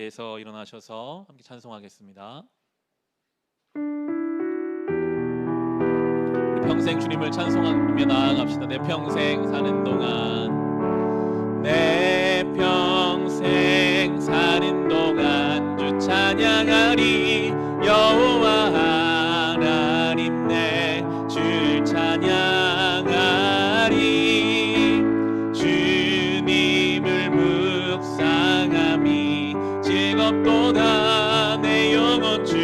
에서 일어나셔서 함께 찬송하겠습니다. 우리 평생 주님을 찬송하며 나아갑시다. 내 평생 사는 동안, 내 평생 사는 동안 주 찬양하리. 여호와 하나님 내 주를 찬양하리. 주님을 묵상함이 즐겁도다. 내 영혼 주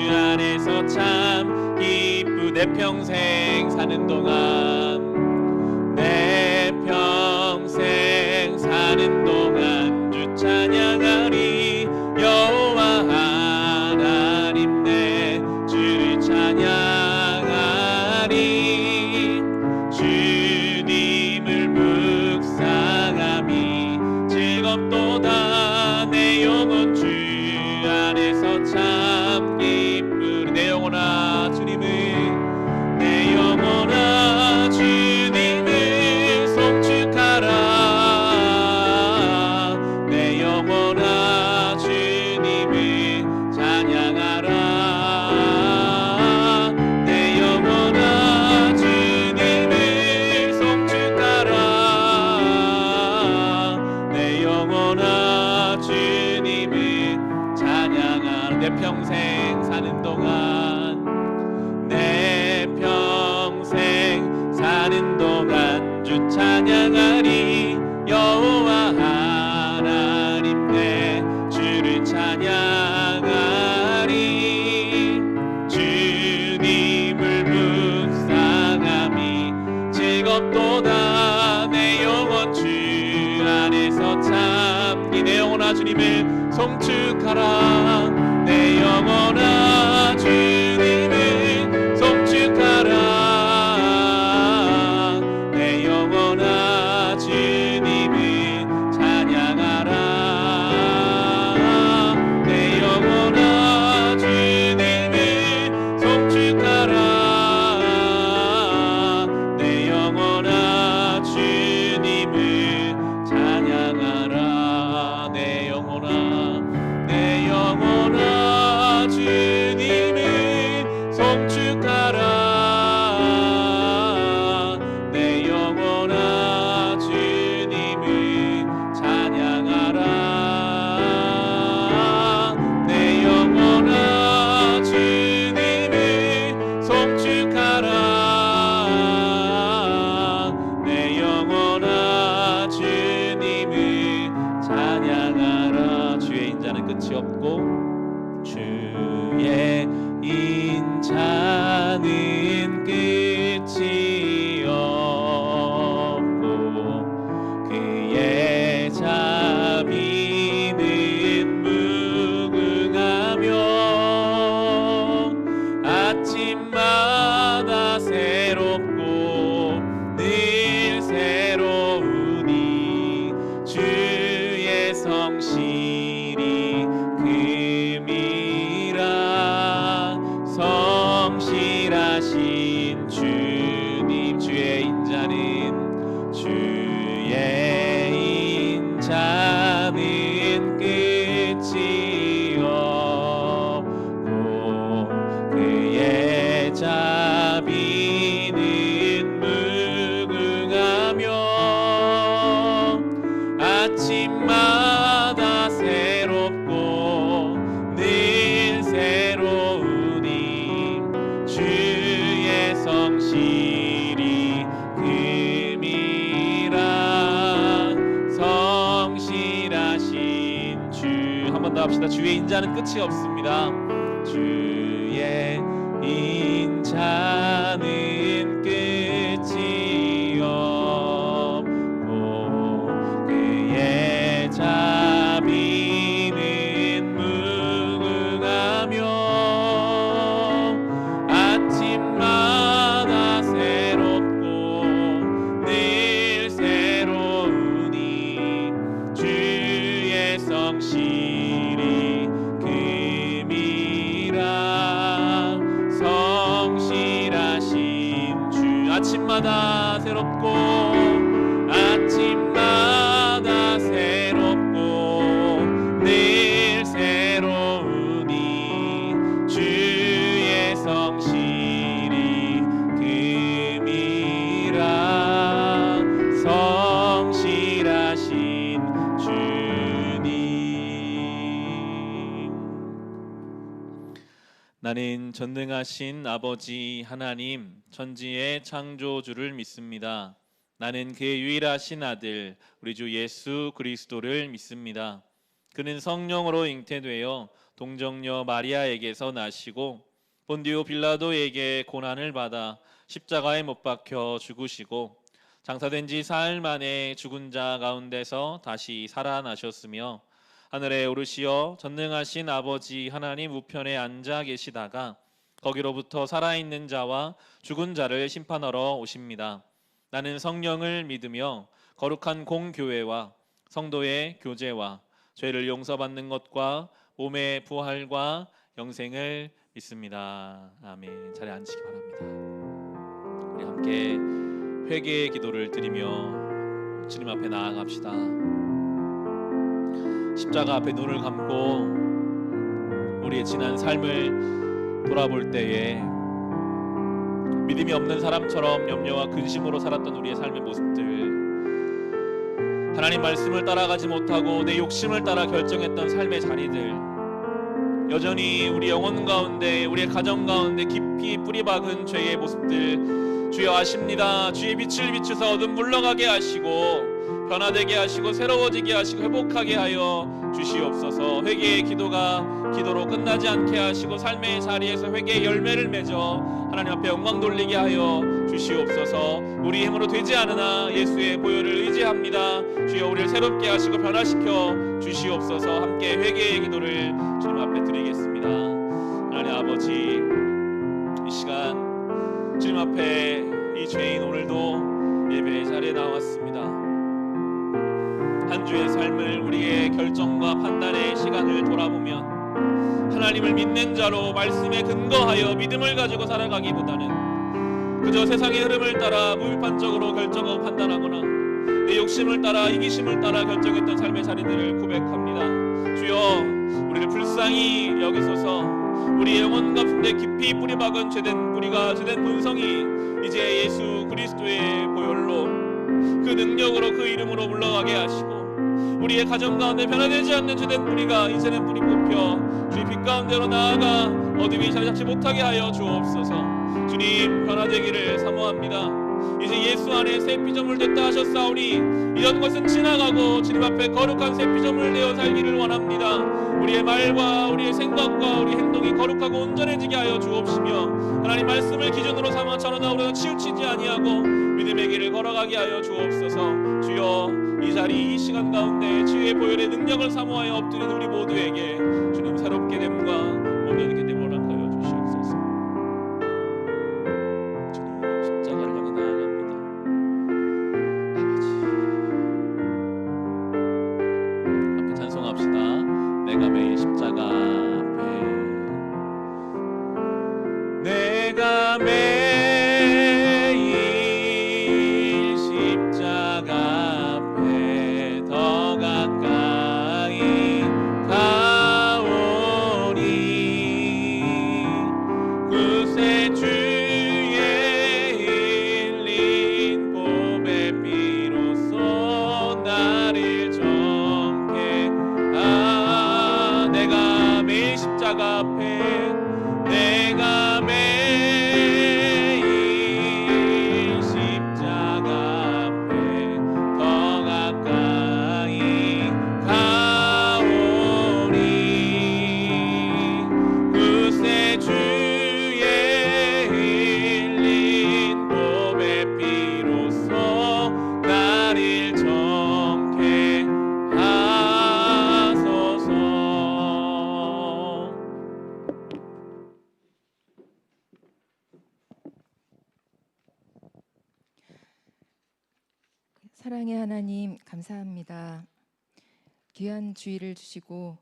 안에서 참 기쁘. 내 평생 사는 동안, 내 평생 사는 동안 주 찬양하리. 여호와 하나님 내 주를 찬양하리. 주님을 묵상함이 즐겁도다. 내 영혼 주 안에서 참 기쁘리. 내 영혼아 주님을, 내 영혼아 주님을 송축하라. 내 영혼아 주님을 찬양하라. 내 영혼아 주님을 송축하라. 내 영혼아 주님을 찬양하라. 내 평생 사는 동안, 내 평생 사는 동안 주 찬양하리. 여호와 하나님 내 주를 찬양하리. 주님을 묵상함이 즐겁도다. 내 영혼 주 안에서 참기. 내 영혼아 주님을 송축하라. 내 영혼아 주님을 송축하라. 내 영혼아 주님을 찬양하라. 내 영혼아 주님을 송축하라. 내 영혼아 주님을 찬양하라. 내 영혼아, 내 영혼아 주님을 송축하라. 내 영혼아 주님을 찬양하라. 내 영혼아 주님을 송축하라. 내 영혼아 주님을 찬양하라. 주의 인자는 끝이 없고, 주의 인자는 끝이 없고, 그의 자비는 무궁하며 아침마다 새롭고 늘 새로우니 주의 성실이 금이라. 성실하신 주님, 주의 인자는, 주의 인자는 끝이 없고, 그의 자비는 무궁하며 아침마다 새롭고 늘 새로우니 주의 성실이 금이라. 성실하신 주. 한 번 더 합시다. 주의 인자는 끝이 없습니다. 주의 인자는 끝이 없고, 그의 자비는 무궁하며 아침마다 새롭고 늘 새로우니 주의 성실이 금이라. 성실하신 주. 아침마다 새롭고, 아침마다 새롭고 늘 나는 전능하신 아버지 하나님 천지의 창조주를 믿습니다. 나는 그의 유일하신 아들 우리 주 예수 그리스도를 믿습니다. 그는 성령으로 잉태되어 동정녀 마리아에게서 나시고 본디오 빌라도에게 고난을 받아 십자가에 못 박혀 죽으시고 장사된 지 사흘 만에 죽은 자 가운데서 다시 살아나셨으며 하늘에 오르시어 전능하신 아버지 하나님 우편에 앉아 계시다가 거기로부터 살아있는 자와 죽은 자를 심판하러 오십니다. 나는 성령을 믿으며 거룩한 공교회와 성도의 교제와 죄를 용서받는 것과 몸의 부활과 영생을 믿습니다. 아멘. 자리에 앉으시기 바랍니다. 우리 함께 회개의 기도를 드리며 주님 앞에 나아갑시다. 십자가 앞에 눈을 감고 우리의 지난 삶을 돌아볼 때에 믿음이 없는 사람처럼 염려와 근심으로 살았던 우리의 삶의 모습들, 하나님 말씀을 따라가지 못하고 내 욕심을 따라 결정했던 삶의 자리들, 여전히 우리 영혼 가운데 우리의 가정 가운데 깊이 뿌리박은 죄의 모습들 주여 아십니다. 주의 빛을 비추사 어둠 물러가게 하시고 변화되게 하시고 새로워지게 하시고 회복하게 하여 주시옵소서. 회개의 기도가 기도로 끝나지 않게 하시고 삶의 자리에서 회개의 열매를 맺어 하나님 앞에 영광 돌리게 하여 주시옵소서. 우리 힘으로 되지 않으나 예수의 보혈을 의지합니다. 주여 우리를 새롭게 하시고 변화시켜 주시옵소서. 함께 회개의 기도를 주님 앞에 드리겠습니다. 하나님 아버지, 이 시간 주님 앞에 이 죄인 오늘도 예배의 자리에 나왔습니다. 한 주의 삶을 우리의 결정과 판단의 시간을 돌아보면 하나님을 믿는 자로 말씀에 근거하여 믿음을 가지고 살아가기보다는 그저 세상의 흐름을 따라 무비판적으로 결정하고 판단하거나 내 욕심을 따라 이기심을 따라 결정했던 삶의 자리들을 고백합니다. 주여 우리를 불쌍히 여기소서. 우리 영혼 가운데 깊이 뿌리박은 죄된 뿌리가 죄된 본성이 이제 예수 그리스도의 보혈로 그 능력으로 그 이름으로 물러가게 하시고 우리의 가정 가운데 변화되지 않는 죄된 뿌리가 이제는 뿌리 뽑혀 주의 빛 가운데로 나아가 어둠이 자리 잡지 못하게 하여 주옵소서. 주님 변화되기를 사모합니다. 이제 예수 안에 새 피조물 됐다 하셨사오니 이런 것은 지나가고 주님 앞에 거룩한 새 피조물 되어 살기를 원합니다. 우리의 말과 우리의 생각과 우리 행동이 거룩하고 온전해지게 하여 주옵시며 하나님 말씀을 기준으로 삼아 저러나 우리가 치우치지 아니하고 믿음의 길을 걸어가게 하여 주옵소서. 주여 이 자리 이 시간 가운데 주의 보혈의 능력을 사모하여 엎드린 우리 모두에게 주님 새롭게 됨과 온전하게 됨을 허락하여 주시옵소서. 주님 십자가를 향해 나아갑니다. 아버지 함께 찬송합시다. 내가 매일 십자가 앞에 내가 매일 십자가 앞에 더 가까이 가오니 그새 주의 흘린 보배 피로써 나를 정케 내가 매일 십자가 앞에 내가 매일 십자가 앞에 더 가까이 가오니 그새 주의 흘린 보배 피로써 나를 정케 하소서. 사랑의 하나님 감사합니다. 귀한 주일을 주시고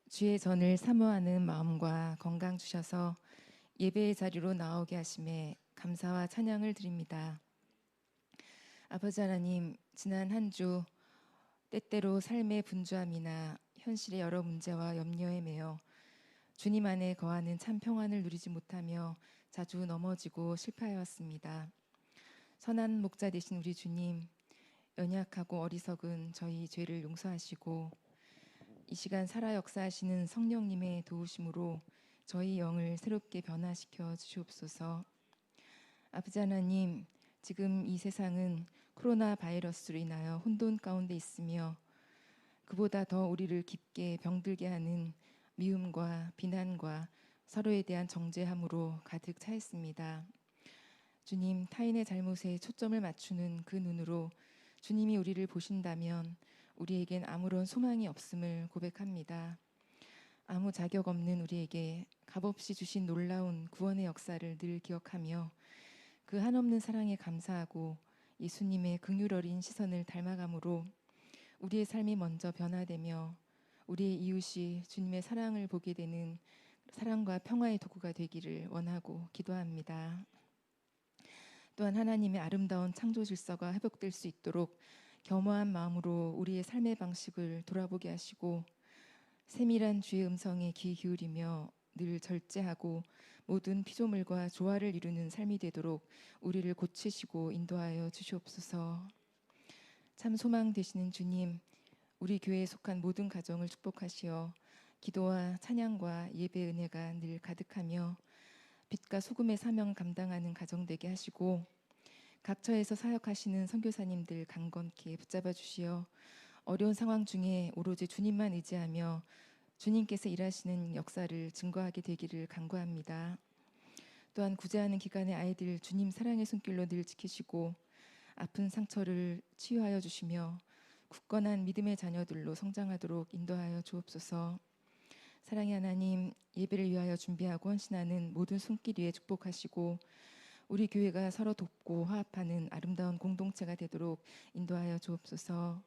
주의 전을 사모하는 마음과 건강 주셔서 예배의 자리로 나오게 하심에 감사와 찬양을 드립니다. 아버지 하나님, 지난 한 주 때때로 삶의 분주함이나 현실의 여러 문제와 염려에 매여 주님 안에 거하는 참 평안을 누리지 못하며 자주 넘어지고 실패하였습니다. 선한 목자 되신 우리 주님, 연약하고 어리석은 저희 죄를 용서하시고 이 시간 살아 역사하시는 성령님의 도우심으로 저희 영을 새롭게 변화시켜 주시옵소서. 아버지 하나님, 지금 이 세상은 코로나 바이러스로 인하여 혼돈 가운데 있으며 그보다 더 우리를 깊게 병들게 하는 미움과 비난과 서로에 대한 정죄함으로 가득 차 있습니다. 주님, 타인의 잘못에 초점을 맞추는 그 눈으로 주님이 우리를 보신다면 우리에겐 아무런 소망이 없음을 고백합니다. 아무 자격 없는 우리에게 값없이 주신 놀라운 구원의 역사를 늘 기억하며 그 한없는 사랑에 감사하고 예수님의 긍휼 어린 시선을 닮아감으로 우리의 삶이 먼저 변화되며 우리의 이웃이 주님의 사랑을 보게 되는 사랑과 평화의 도구가 되기를 원하고 기도합니다. 또한 하나님의 아름다운 창조 질서가 회복될 수 있도록 겸허한 마음으로 우리의 삶의 방식을 돌아보게 하시고 세밀한 주의 음성에 귀 기울이며 늘 절제하고 모든 피조물과 조화를 이루는 삶이 되도록 우리를 고치시고 인도하여 주시옵소서. 참 소망 되시는 주님, 우리 교회에 속한 모든 가정을 축복하시어 기도와 찬양과 예배 은혜가 늘 가득하며 빛과 소금의 사명 감당하는 가정 되게 하시고 각 처에서 사역하시는 선교사님들 강건케 붙잡아 주시어 어려운 상황 중에 오로지 주님만 의지하며 주님께서 일하시는 역사를 증거하게 되기를 간구합니다. 또한 구제하는 기간의 아이들 주님 사랑의 손길로 늘 지키시고 아픈 상처를 치유하여 주시며 굳건한 믿음의 자녀들로 성장하도록 인도하여 주옵소서. 사랑의 하나님, 예배를 위하여 준비하고 헌신하는 모든 손길 위에 축복하시고 우리 교회가 서로 돕고 화합하는 아름다운 공동체가 되도록 인도하여 주옵소서.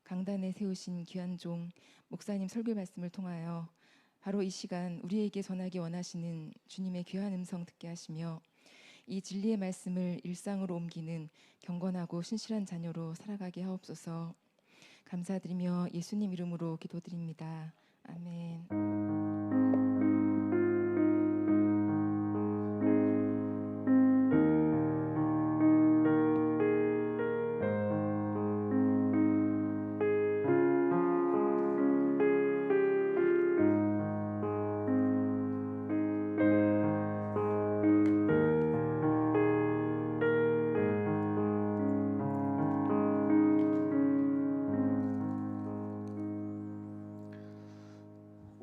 강단에 세우신 귀한 종 목사님 설교 말씀을 통하여 바로 이 시간 우리에게 전하기 원하시는 주님의 귀한 음성 듣게 하시며 이 진리의 말씀을 일상으로 옮기는 경건하고 신실한 자녀로 살아가게 하옵소서. 감사드리며 예수님 이름으로 기도드립니다. 아멘.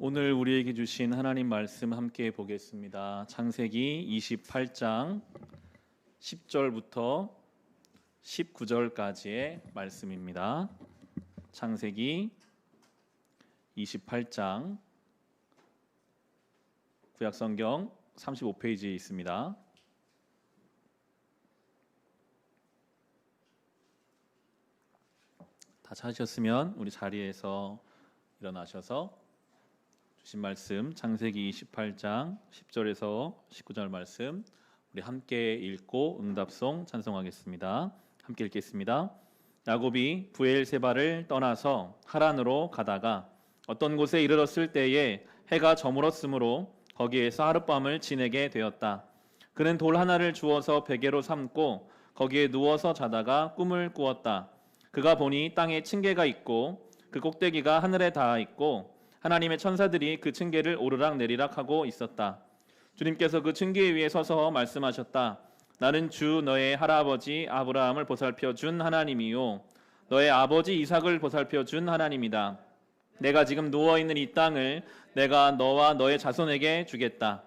오늘 우리에게 주신 하나님 말씀 함께 보겠습니다. 창세기 28장 10절부터 19절까지의 말씀입니다. 창세기 28장 구약성경 35페이지에 있습니다. 다 찾으셨으면 우리 자리에서 일어나셔서 주신 말씀 창세기 28장 10절에서 19절 말씀 우리 함께 읽고 응답송 찬송하겠습니다. 함께 읽겠습니다. 야곱이 브엘세바를 떠나서 하란으로 가다가 어떤 곳에 이르렀을 때에 해가 저물었으므로 거기에서 하룻밤을 지내게 되었다. 그는 돌 하나를 주워서 베개로 삼고 거기에 누워서 자다가 꿈을 꾸었다. 그가 보니 땅에 층계가 있고 그 꼭대기가 하늘에 닿아 있고 하나님의 천사들이 그 층계를 오르락 내리락 하고 있었다. 주님께서 그 층계 위에 서서 말씀하셨다. 나는 주 너의 할아버지 아브라함을 보살펴 준 하나님이요 너의 아버지 이삭을 보살펴 준 하나님이다. 내가 지금 누워있는 이 땅을 내가 너와 너의 자손에게 주겠다.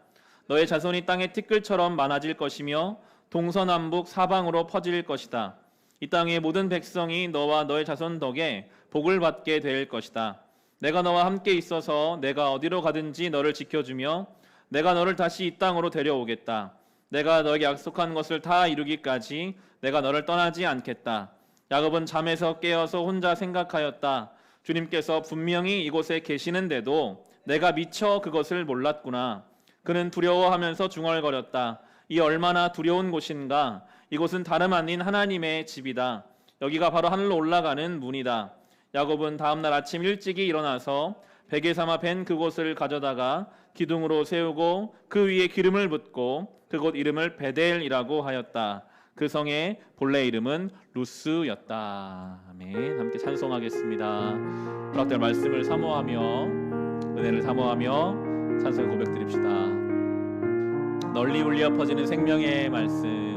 너의 자손이 땅의 티끌처럼 많아질 것이며 동서남북 사방으로 퍼질 것이다. 이 땅의 모든 백성이 너와 너의 자손 덕에 복을 받게 될 것이다. 내가 너와 함께 있어서 내가 어디로 가든지 너를 지켜주며 내가 너를 다시 이 땅으로 데려오겠다. 내가 너에게 약속한 것을 다 이루기까지 내가 너를 떠나지 않겠다. 야곱은 잠에서 깨어서 혼자 생각하였다. 주님께서 분명히 이곳에 계시는데도 내가 미처 그것을 몰랐구나. 그는 두려워하면서 중얼거렸다. 이 얼마나 두려운 곳인가. 이곳은 다름 아닌 하나님의 집이다. 여기가 바로 하늘로 올라가는 문이다. 야곱은 다음날 아침 일찍이 일어나서 베개 삼아 벤 그곳을 가져다가 기둥으로 세우고 그 위에 기름을 붓고 그곳 이름을 베델이라고 하였다. 그 성의 본래 이름은 루스였다. 아멘. 함께 찬송하겠습니다. 허락될 말씀을 사모하며 은혜를 사모하며 찬송 고백 드립시다. 널리 울려 퍼지는 생명의 말씀,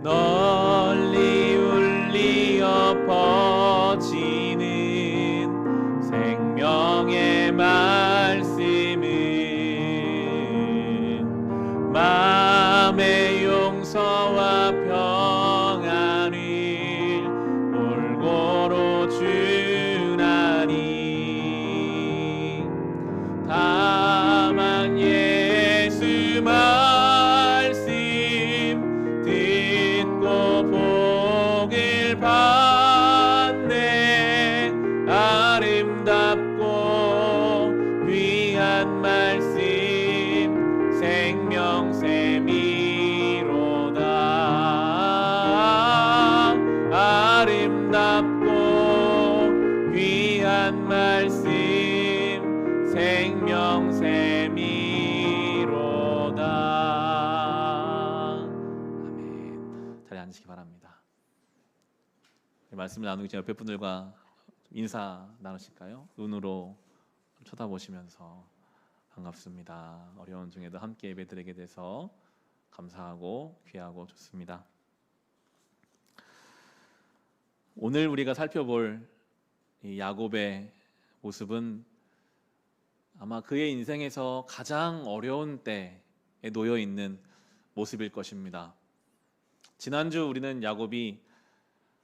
널리 울려 퍼지는 생명의 말씀은 마음의 용서와 평안을 골고루 주나니 다만 예수 말씀 듣고 복을 받네. 아름답고 귀한 말씀 생명샘이로다. 아름답고 귀한 말씀 생명샘이로다. 아멘. 자리에 앉으시기 바랍니다. 말씀을 나누기 전에 옆에 분들과 인사 나누실까요? 눈으로 쳐다보시면서 반갑습니다. 어려운 중에도 함께 예배드리게 돼서 감사하고 귀하고 좋습니다. 오늘 우리가 살펴볼 이 야곱의 모습은 아마 그의 인생에서 가장 어려운 때에 놓여 있는 모습일 것입니다. 지난주 우리는 야곱이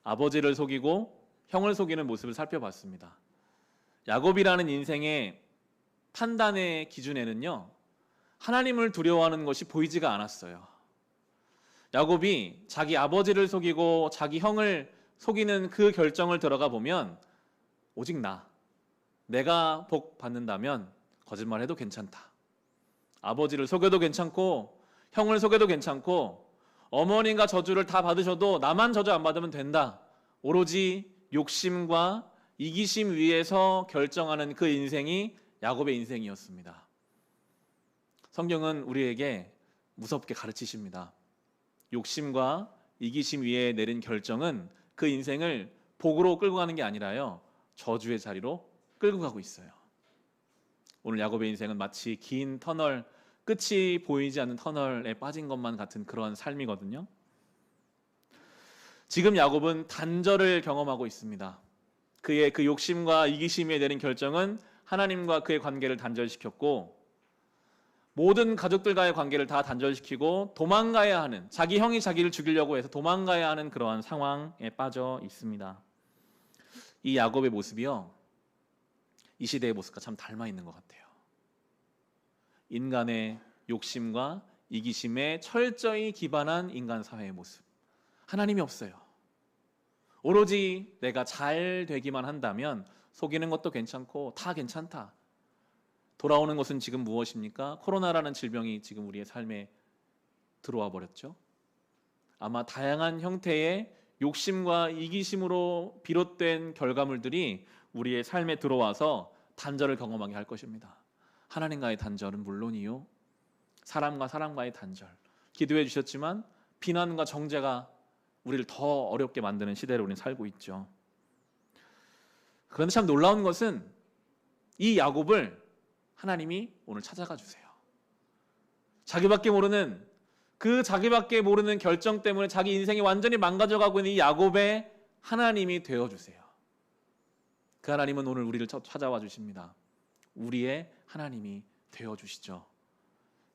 아버지를 속이고 형을 속이는 모습을 살펴봤습니다. 야곱이라는 인생의 판단의 기준에는요, 하나님을 두려워하는 것이 보이지가 않았어요. 야곱이 자기 아버지를 속이고 자기 형을 속이는 그 결정을 들어가 보면 오직 내가 복 받는다면 거짓말해도 괜찮다. 아버지를 속여도 괜찮고 형을 속여도 괜찮고 어머니가 저주를 다 받으셔도 나만 저주 안 받으면 된다. 오로지 욕심과 이기심 위에서 결정하는 그 인생이 야곱의 인생이었습니다. 성경은 우리에게 무섭게 가르치십니다. 욕심과 이기심 위에 내린 결정은 그 인생을 복으로 끌고 가는 게 아니라요, 저주의 자리로 끌고 가고 있어요. 오늘 야곱의 인생은 마치 긴 터널, 끝이 보이지 않는 터널에 빠진 것만 같은 그런 삶이거든요. 지금 야곱은 단절을 경험하고 있습니다. 그의 그 욕심과 이기심에 내린 결정은 하나님과 그의 관계를 단절시켰고, 모든 가족들과의 관계를 다 단절시키고 도망가야 하는, 자기 형이 자기를 죽이려고 해서 도망가야 하는 그러한 상황에 빠져 있습니다. 이 야곱의 모습이요, 이 시대의 모습과 참 닮아 있는 것 같아요. 인간의 욕심과 이기심에 철저히 기반한 인간 사회의 모습. 하나님이 없어요. 오로지 내가 잘 되기만 한다면 속이는 것도 괜찮고 다 괜찮다. 돌아오는 것은 지금 무엇입니까? 코로나라는 질병이 지금 우리의 삶에 들어와 버렸죠. 아마 다양한 형태의 욕심과 이기심으로 비롯된 결과물들이 우리의 삶에 들어와서 단절을 경험하게 할 것입니다. 하나님과의 단절은 물론이요, 사람과 사람과의 단절, 기도해 주셨지만 비난과 정죄가 우리를 더 어렵게 만드는 시대를 우리는 살고 있죠. 그런데 참 놀라운 것은 이 야곱을 하나님이 오늘 찾아가 주세요. 자기밖에 모르는 결정 때문에 자기 인생이 완전히 망가져가고 있는 이 야곱의 하나님이 되어주세요. 그 하나님은 오늘 우리를 찾아와 주십니다. 우리의 하나님이 되어주시죠.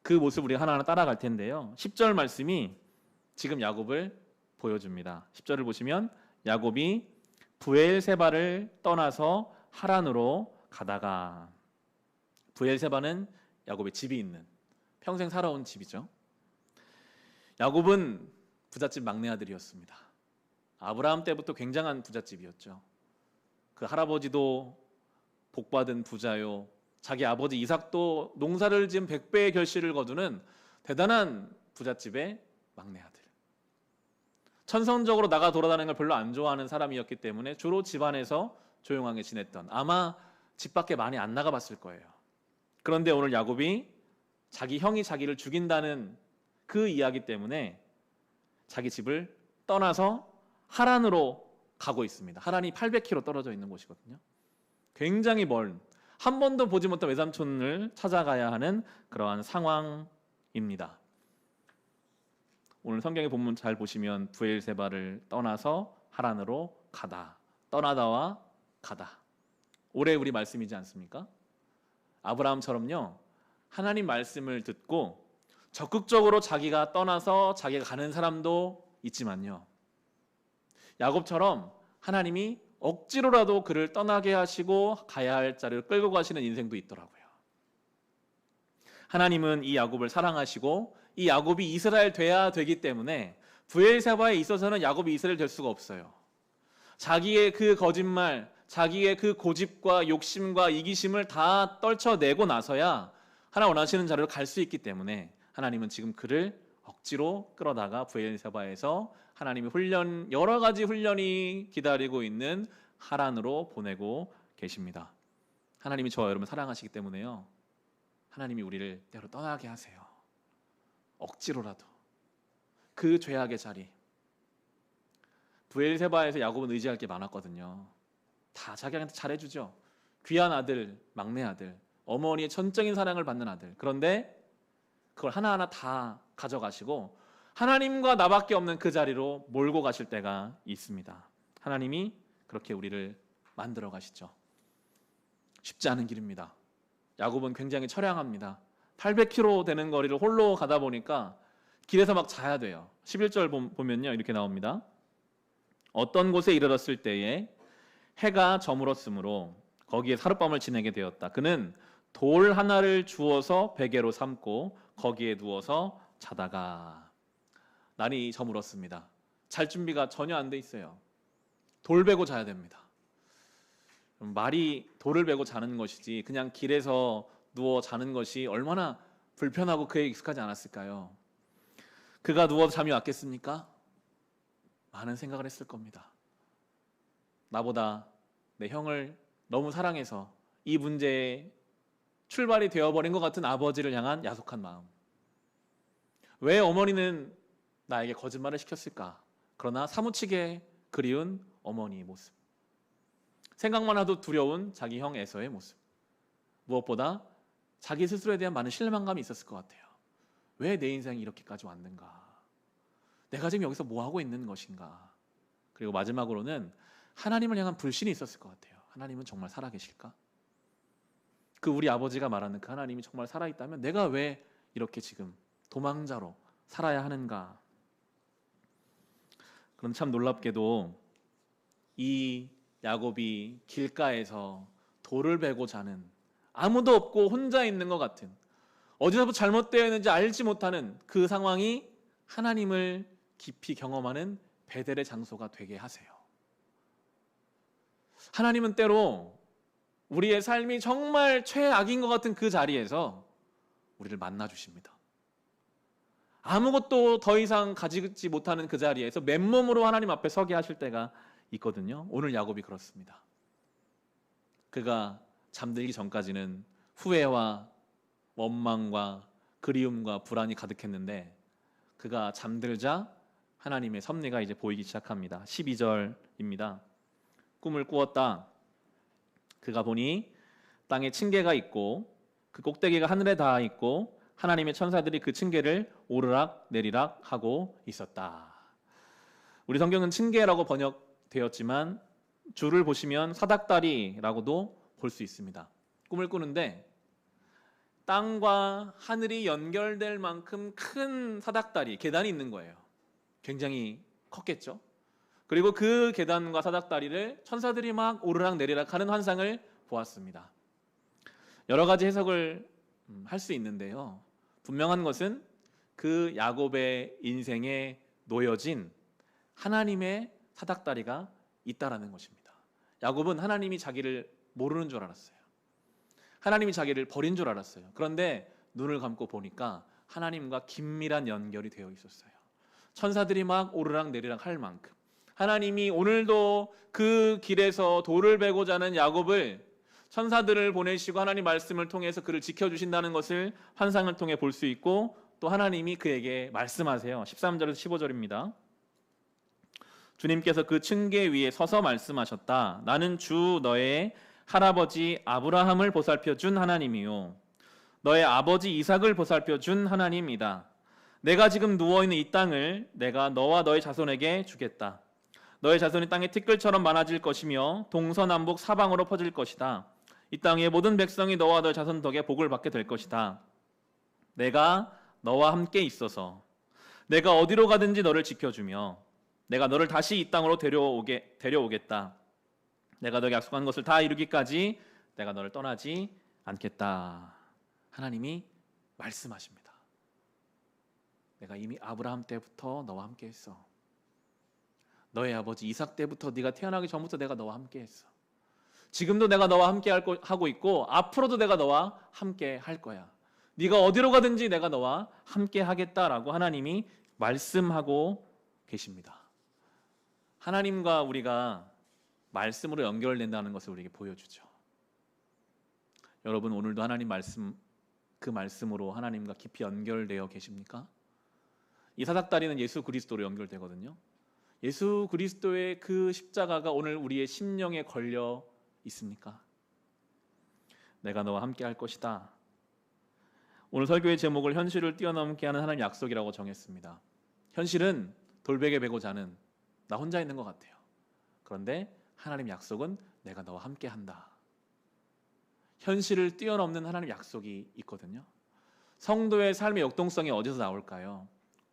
그 모습 우리가 하나하나 따라갈 텐데요, 10절 말씀이 지금 야곱을 보여줍니다. 10절을 보시면 야곱이 브엘세바를 떠나서 하란으로 가다가, 브엘세바는 야곱의 집이 있는, 평생 살아온 집이죠. 야곱은 부잣집 막내 아들이었습니다. 아브라함 때부터 굉장한 부잣집이었죠. 그 할아버지도 복받은 부자요, 자기 아버지 이삭도 농사를 지은 100배의 결실을 거두는 대단한 부잣집의 막내 아들. 천성적으로 나가 돌아다니는 걸 별로 안 좋아하는 사람이었기 때문에 주로 집안에서 조용하게 지냈던, 아마 집 밖에 많이 안 나가봤을 거예요. 그런데 오늘 야곱이 자기 형이 자기를 죽인다는 그 이야기 때문에 자기 집을 떠나서 하란으로 가고 있습니다. 하란이 800km 떨어져 있는 곳이거든요. 굉장히 먼, 한 번도 보지 못한 외삼촌을 찾아가야 하는 그러한 상황입니다. 오늘 성경의 본문 잘 보시면 브엘세바를 떠나서 하란으로 가다, 떠나다와 가다. 올해 우리 말씀이지 않습니까? 아브라함처럼요, 하나님 말씀을 듣고 적극적으로 자기가 떠나서 자기가 가는 사람도 있지만요, 야곱처럼 하나님이 억지로라도 그를 떠나게 하시고 가야 할 자리를 끌고 가시는 인생도 있더라고요. 하나님은 이 야곱을 사랑하시고 이 야곱이 이스라엘 돼야 되기 때문에 브엘세바에 있어서는 야곱이 이스라엘 될 수가 없어요. 자기의 그 거짓말, 자기의 그 고집과 욕심과 이기심을 다 떨쳐내고 나서야 하나님 원하시는 자리로 갈 수 있기 때문에 하나님은 지금 그를 억지로 끌어다가 브엘세바에서 하나님의 훈련, 여러 가지 훈련이 기다리고 있는 하란으로 보내고 계십니다. 하나님이 저와 여러분 사랑하시기 때문에요, 하나님이 우리를 때로 떠나게 하세요. 억지로라도 그 죄악의 자리. 브엘세바에서 야곱은 의지할 게 많았거든요. 다 자기한테 잘해주죠. 귀한 아들, 막내 아들, 어머니의 전적인 사랑을 받는 아들. 그런데 그걸 하나하나 다 가져가시고 하나님과 나밖에 없는 그 자리로 몰고 가실 때가 있습니다. 하나님이 그렇게 우리를 만들어 가시죠. 쉽지 않은 길입니다. 야곱은 굉장히 처량합니다. 800km 되는 거리를 홀로 가다 보니까 길에서 막 자야 돼요. 11절 보면요, 이렇게 나옵니다. 어떤 곳에 이르렀을 때에 해가 저물었으므로 거기에 하룻밤을 지내게 되었다. 그는 돌 하나를 주워서 베개로 삼고 거기에 누워서 자다가 날이 저물었습니다. 잘 준비가 전혀 안 돼 있어요. 돌 베고 자야 됩니다. 말이 돌을 베고 자는 것이지 그냥 길에서 누워 자는 것이 얼마나 불편하고 그에 익숙하지 않았을까요? 그가 누워서 잠이 왔겠습니까? 많은 생각을 했을 겁니다. 나보다 내 형을 너무 사랑해서 이 문제에 출발이 되어버린 것 같은 아버지를 향한 야속한 마음. 왜 어머니는 나에게 거짓말을 시켰을까? 그러나 사무치게 그리운 어머니의 모습. 생각만 해도 두려운 자기 형 에서의 모습. 무엇보다 자기 스스로에 대한 많은 실망감이 있었을 것 같아요. 왜 내 인생이 이렇게까지 왔는가? 내가 지금 여기서 뭐 하고 있는 것인가? 그리고 마지막으로는 하나님을 향한 불신이 있었을 것 같아요. 하나님은 정말 살아계실까? 그 우리 아버지가 말하는 그 하나님이 정말 살아있다면 내가 왜 이렇게 지금 도망자로 살아야 하는가? 그럼 참 놀랍게도 이 야곱이 길가에서 돌을 베고 자는, 아무도 없고 혼자 있는 것 같은, 어디서부터 잘못되어 있는지 알지 못하는 그 상황이 하나님을 깊이 경험하는 베델의 장소가 되게 하세요. 하나님은 때로 우리의 삶이 정말 최악인 것 같은 그 자리에서 우리를 만나 주십니다. 아무것도 더 이상 가지지 못하는 그 자리에서 맨몸으로 하나님 앞에 서게 하실 때가 있거든요. 오늘 야곱이 그렇습니다. 그가 잠들기 전까지는 후회와 원망과 그리움과 불안이 가득했는데 그가 잠들자 하나님의 섭리가 이제 보이기 시작합니다. 12절입니다. 꿈을 꾸었다. 그가 보니 땅에 층계가 있고 그 꼭대기가 하늘에 닿아 있고 하나님의 천사들이 그 층계를 오르락 내리락 하고 있었다. 우리 성경은 층계라고 번역되었지만 줄을 보시면 사닥다리라고도 볼 수 있습니다. 꿈을 꾸는데 땅과 하늘이 연결될 만큼 큰 사닥다리, 계단이 있는 거예요. 굉장히 컸겠죠. 그리고 그 계단과 사닥다리를 천사들이 막 오르락 내리락 하는 환상을 보았습니다. 여러 가지 해석을 할 수 있는데요. 분명한 것은 그 야곱의 인생에 놓여진 하나님의 사닥다리가 있다라는 것입니다. 야곱은 하나님이 자기를 모르는 줄 알았어요. 하나님이 자기를 버린 줄 알았어요. 그런데 눈을 감고 보니까 하나님과 긴밀한 연결이 되어 있었어요. 천사들이 막 오르락 내리락 할 만큼 하나님이 오늘도 그 길에서 돌을 베고 자는 야곱을 천사들을 보내시고 하나님 말씀을 통해서 그를 지켜주신다는 것을 환상을 통해 볼 수 있고 또 하나님이 그에게 말씀하세요. 13절에서 15절입니다. 주님께서 그 층계 위에 서서 말씀하셨다. 나는 주 너의 할아버지 아브라함을 보살펴 준 하나님이요 너의 아버지 이삭을 보살펴 준 하나님이다. 내가 지금 누워있는 이 땅을 내가 너와 너의 자손에게 주겠다. 너의 자손이 땅의 티끌처럼 많아질 것이며 동서남북 사방으로 퍼질 것이다. 이 땅의 모든 백성이 너와 너의 자손 덕에 복을 받게 될 것이다. 내가 너와 함께 있어서 내가 어디로 가든지 너를 지켜주며 내가 너를 다시 이 땅으로 데려오겠다. 내가 너에게 약속한 것을 다 이루기까지 내가 너를 떠나지 않겠다. 하나님이 말씀하십니다. 내가 이미 아브라함 때부터 너와 함께 했어. 너의 아버지 이삭 때부터 네가 태어나기 전부터 내가 너와 함께 했어. 지금도 내가 너와 함께 하고 있고 앞으로도 내가 너와 함께 할 거야. 네가 어디로 가든지 내가 너와 함께 하겠다라고 하나님이 말씀하고 계십니다. 하나님과 우리가 말씀으로 연결된다는 것을 우리에게 보여주죠. 여러분 오늘도 하나님 말씀 그 말씀으로 하나님과 깊이 연결되어 계십니까? 이 사닥다리는 예수 그리스도로 연결되거든요. 예수 그리스도의 그 십자가가 오늘 우리의 심령에 걸려 있습니까? 내가 너와 함께 할 것이다. 오늘 설교의 제목을 현실을 뛰어넘게 하는 하나님 약속이라고 정했습니다. 현실은 돌베개 베고 자는 나 혼자 있는 것 같아요. 그런데 하나님 약속은 내가 너와 함께 한다. 현실을 뛰어넘는 하나님 약속이 있거든요. 성도의 삶의 역동성이 어디서 나올까요?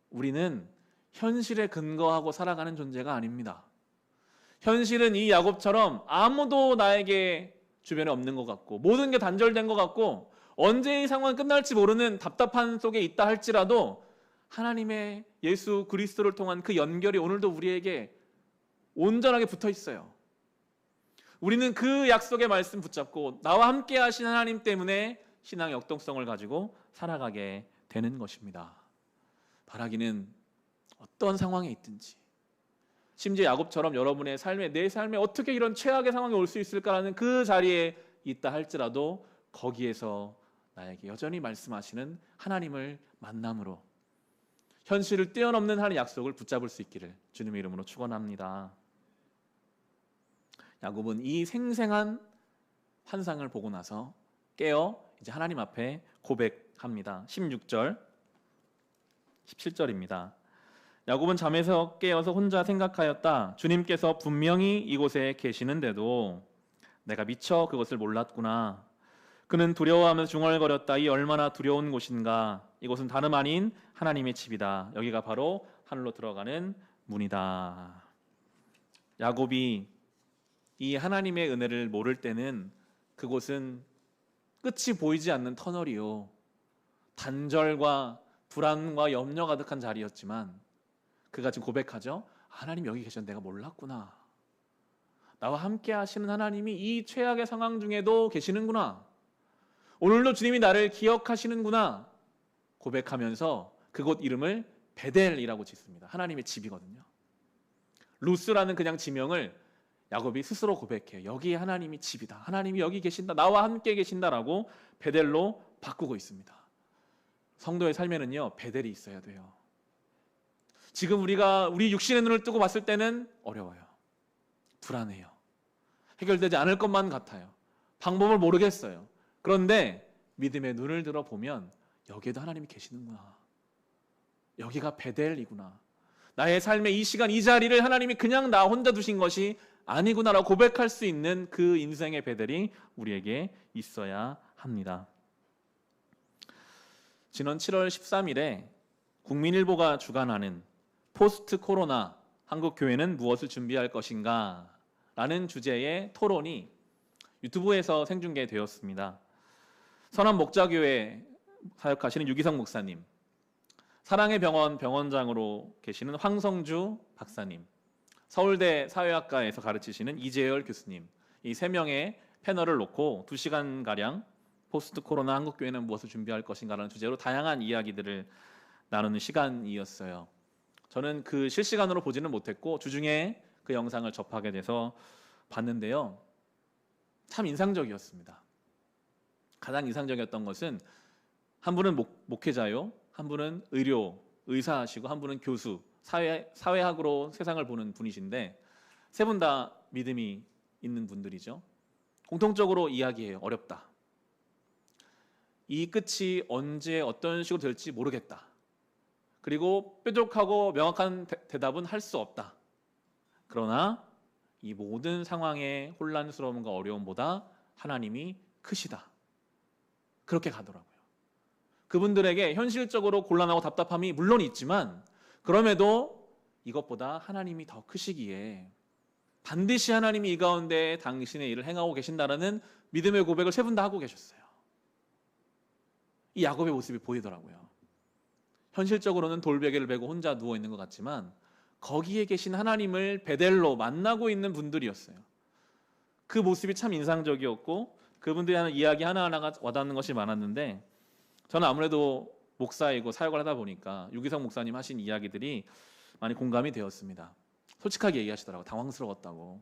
우리는 현실에 근거하고 살아가는 존재가 아닙니다. 현실은 이 야곱처럼 아무도 나에게 주변에 없는 것 같고 모든 게 단절된 것 같고 언제 이 상황이 끝날지 모르는 답답한 속에 있다 할지라도 하나님의 예수 그리스도를 통한 그 연결이 오늘도 우리에게 온전하게 붙어 있어요. 우리는 그 약속의 말씀 붙잡고 나와 함께 하신 하나님 때문에 신앙의 역동성을 가지고 살아가게 되는 것입니다. 바라기는 어떤 상황에 있든지 심지어 야곱처럼 여러분의 삶에 내 삶에 어떻게 이런 최악의 상황이 올 수 있을까라는 그 자리에 있다 할지라도 거기에서 나에게 여전히 말씀하시는 하나님을 만남으로 현실을 뛰어넘는 하나님의 약속을 붙잡을 수 있기를 주님의 이름으로 축원합니다. 야곱은 이 생생한 환상을 보고 나서 깨어 이제 하나님 앞에 고백합니다. 16절 17절입니다. 야곱은 잠에서 깨어서 혼자 생각하였다. 주님께서 분명히 이곳에 계시는데도 내가 미처 그것을 몰랐구나. 그는 두려워하면서 중얼거렸다. 이 얼마나 두려운 곳인가. 이곳은 다름 아닌 하나님의 집이다. 여기가 바로 하늘로 들어가는 문이다. 야곱이 이 하나님의 은혜를 모를 때는 그곳은 끝이 보이지 않는 터널이요, 단절과 불안과 염려 가득한 자리였지만 그가 지금 고백하죠. 하나님 여기 계셨는데 내가 몰랐구나. 나와 함께 하시는 하나님이 이 최악의 상황 중에도 계시는구나. 오늘도 주님이 나를 기억하시는구나 고백하면서 그곳 이름을 베델이라고 짓습니다. 하나님의 집이거든요. 루스라는 그냥 지명을 야곱이 스스로 고백해요. 여기 하나님이 집이다. 하나님이 여기 계신다. 나와 함께 계신다라고 베델로 바꾸고 있습니다. 성도의 삶에는요, 베델이 있어야 돼요. 지금 우리 육신의 눈을 뜨고 봤을 때는 어려워요. 불안해요. 해결되지 않을 것만 같아요. 방법을 모르겠어요. 그런데 믿음의 눈을 들어 보면 여기에도 하나님이 계시는구나. 여기가 베델이구나. 나의 삶의 이 시간 이 자리를 하나님이 그냥 나 혼자 두신 것이 아니구나라고 고백할 수 있는 그 인생의 베델이 우리에게 있어야 합니다. 지난 7월 13일에 국민일보가 주관하는 포스트 코로나 한국 교회는 무엇을 준비할 것인가 라는 주제의 토론이 유튜브에서 생중계되었습니다. 선한 목자교회 사역하시는 유기성 목사님, 사랑의 병원 병원장으로 계시는 황성주 박사님, 서울대 사회학과에서 가르치시는 이재열 교수님, 이 세 명의 패널을 놓고 2시간가량 포스트 코로나 한국교회는 무엇을 준비할 것인가라는 주제로 다양한 이야기들을 나누는 시간이었어요. 저는 그 실시간으로 보지는 못했고 주중에 그 영상을 접하게 돼서 봤는데요. 참 인상적이었습니다. 가장 인상적이었던 것은 한 분은 목회자요, 한 분은 의사시고 한 분은 교수, 사회학으로 세상을 보는 분이신데 세 분 다 믿음이 있는 분들이죠. 공통적으로 이야기해요. 어렵다. 이 끝이 언제 어떤 식으로 될지 모르겠다. 그리고 뾰족하고 명확한 대답은 할 수 없다. 그러나 이 모든 상황의 혼란스러움과 어려움보다 하나님이 크시다. 그렇게 가더라고요. 그분들에게 현실적으로 곤란하고 답답함이 물론 있지만 그럼에도 이것보다 하나님이 더 크시기에 반드시 하나님이 이 가운데 당신의 일을 행하고 계신다라는 믿음의 고백을 세 분 다 하고 계셨어요. 이 야곱의 모습이 보이더라고요. 현실적으로는 돌베개를 베고 혼자 누워있는 것 같지만 거기에 계신 하나님을 베델로 만나고 있는 분들이었어요. 그 모습이 참 인상적이었고 그분들이 하는 이야기 하나하나가 와닿는 것이 많았는데 저는 아무래도 목사이고 사역을 하다 보니까 유기성 목사님 하신 이야기들이 많이 공감이 되었습니다. 솔직하게 얘기하시더라고요. 당황스러웠다고.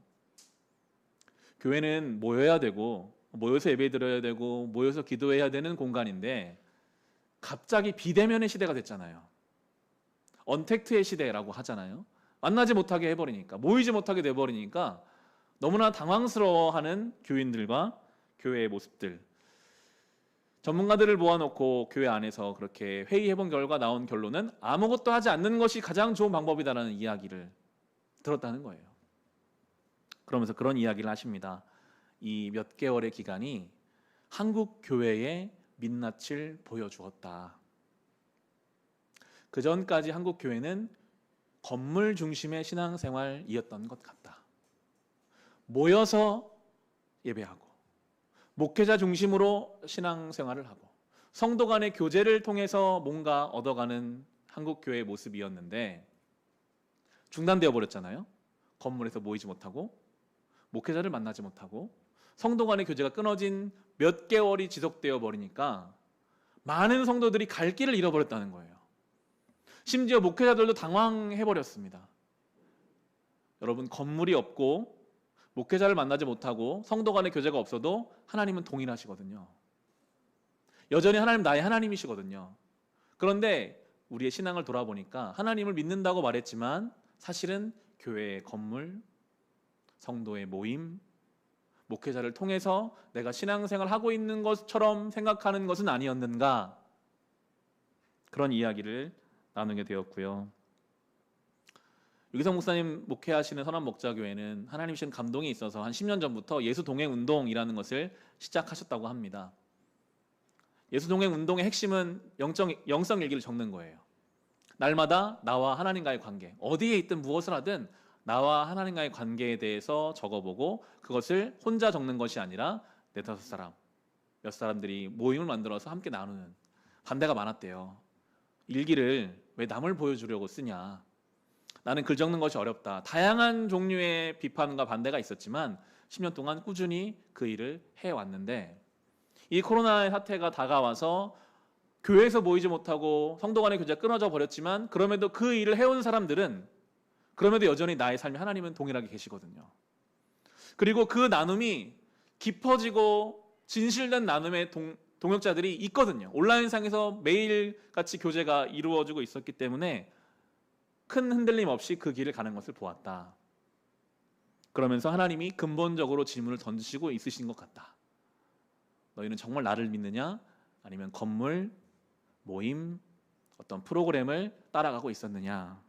교회는 모여야 되고 모여서 예배 드려야 되고 모여서 기도해야 되는 공간인데 갑자기 비대면의 시대가 됐잖아요. 언택트의 시대라고 하잖아요. 만나지 못하게 해버리니까, 모이지 못하게 돼버리니까 너무나 당황스러워하는 교인들과 교회의 모습들. 전문가들을 모아놓고 교회 안에서 그렇게 회의해본 결과 나온 결론은 아무것도 하지 않는 것이 가장 좋은 방법이다라는 이야기를 들었다는 거예요. 그러면서 그런 이야기를 하십니다. 이 몇 개월의 기간이 한국 교회의 민낯을 보여주었다. 그 전까지 한국 교회는 건물 중심의 신앙생활이었던 것 같다. 모여서 예배하고 목회자 중심으로 신앙생활을 하고 성도 간의 교제를 통해서 뭔가 얻어가는 한국 교회의 모습이었는데 중단되어 버렸잖아요. 건물에서 모이지 못하고 목회자를 만나지 못하고 성도 간의 교제가 끊어진 몇 개월이 지속되어 버리니까 많은 성도들이 갈 길을 잃어버렸다는 거예요. 심지어 목회자들도 당황해 버렸습니다. 여러분, 건물이 없고 목회자를 만나지 못하고 성도 간의 교제가 없어도 하나님은 동일하시거든요. 여전히 하나님 나의 하나님이시거든요. 그런데 우리의 신앙을 돌아보니까 하나님을 믿는다고 말했지만 사실은 교회의 건물, 성도의 모임, 목회자를 통해서 내가 신앙생활을 하고 있는 것처럼 생각하는 것은 아니었는가, 그런 이야기를 나누게 되었고요. 유기성 목사님 목회하시는 선한목자교회는 하나님 주신 감동이 있어서 한 10년 전부터 예수동행운동이라는 것을 시작하셨다고 합니다. 예수동행운동의 핵심은 영성일기를 적는 거예요. 날마다 나와 하나님과의 관계, 어디에 있든 무엇을 하든 나와 하나님과의 관계에 대해서 적어보고 그것을 혼자 적는 것이 아니라 4-5사람, 몇 사람들이 모임을 만들어서 함께 나누는. 반대가 많았대요. 일기를 왜 남을 보여주려고 쓰냐, 나는 글 적는 것이 어렵다. 다양한 종류의 비판과 반대가 있었지만 10년 동안 꾸준히 그 일을 해왔는데 이 코로나의 사태가 다가와서 교회에서 모이지 못하고 성도 간의 교제가 끊어져 버렸지만 그럼에도 그 일을 해온 사람들은 그럼에도 여전히 나의 삶에 하나님은 동일하게 계시거든요. 그리고 그 나눔이 깊어지고 진실된 나눔의 동역자들이 있거든요. 온라인상에서 매일같이 교제가 이루어지고 있었기 때문에 큰 흔들림 없이 그 길을 가는 것을 보았다. 그러면서 하나님이 근본적으로 질문을 던지시고 있으신 것 같다. 너희는 정말 나를 믿느냐? 아니면 건물, 모임, 어떤 프로그램을 따라가고 있었느냐?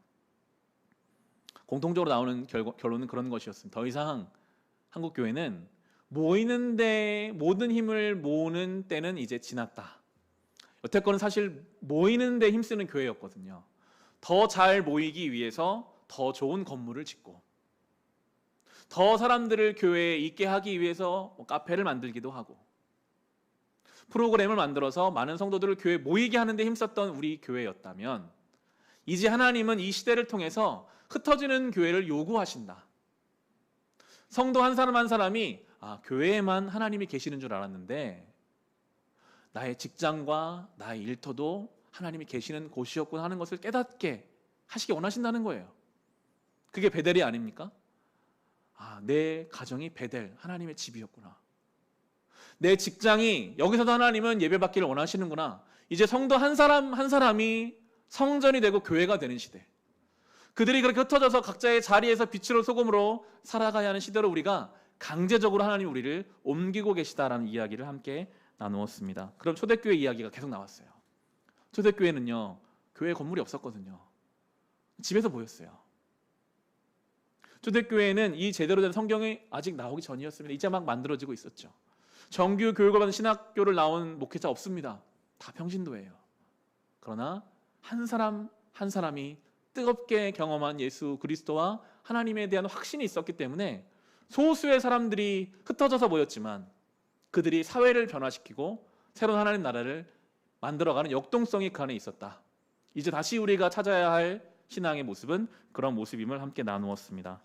공통적으로 나오는 결론은 그런 것이었습니다. 더 이상 한국 교회는 모이는데 모든 힘을 모으는 때는 이제 지났다. 여태껏은 사실 모이는데 힘쓰는 교회였거든요. 더 잘 모이기 위해서 더 좋은 건물을 짓고 더 사람들을 교회에 있게 하기 위해서 카페를 만들기도 하고 프로그램을 만들어서 많은 성도들을 교회에 모이게 하는 데 힘썼던 우리 교회였다면 이제 하나님은 이 시대를 통해서 흩어지는 교회를 요구하신다. 성도 한 사람 한 사람이 교회에만 하나님이 계시는 줄 알았는데 나의 직장과 나의 일터도 하나님이 계시는 곳이었구나 하는 것을 깨닫게 하시기 원하신다는 거예요. 그게 베델이 아닙니까? 내 가정이 베델, 하나님의 집이었구나. 내 직장이 여기서도 하나님은 예배받기를 원하시는구나. 이제 성도 한 사람 한 사람이 성전이 되고 교회가 되는 시대. 그들이 그렇게 흩어져서 각자의 자리에서 빛으로 소금으로 살아가야 하는 시대로 우리가 강제적으로 하나님이 우리를 옮기고 계시다라는 이야기를 함께 나누었습니다. 그럼 초대교회 이야기가 계속 나왔어요. 초대교회는요, 교회 건물이 없었거든요. 집에서 보였어요. 초대교회는 이 제대로 된 성경이 아직 나오기 전이었습니다. 이제 막 만들어지고 있었죠. 정규 교육을 받은 신학교를 나온 목회자 없습니다. 다 평신도예요. 그러나 한 사람 한 사람이 뜨겁게 경험한 예수 그리스도와 하나님에 대한 확신이 있었기 때문에 소수의 사람들이 흩어져서 모였지만 그들이 사회를 변화시키고 새로운 하나님 나라를 만들어가는 역동성이 그 안에 있었다. 이제 다시 우리가 찾아야 할 신앙의 모습은 그런 모습임을 함께 나누었습니다.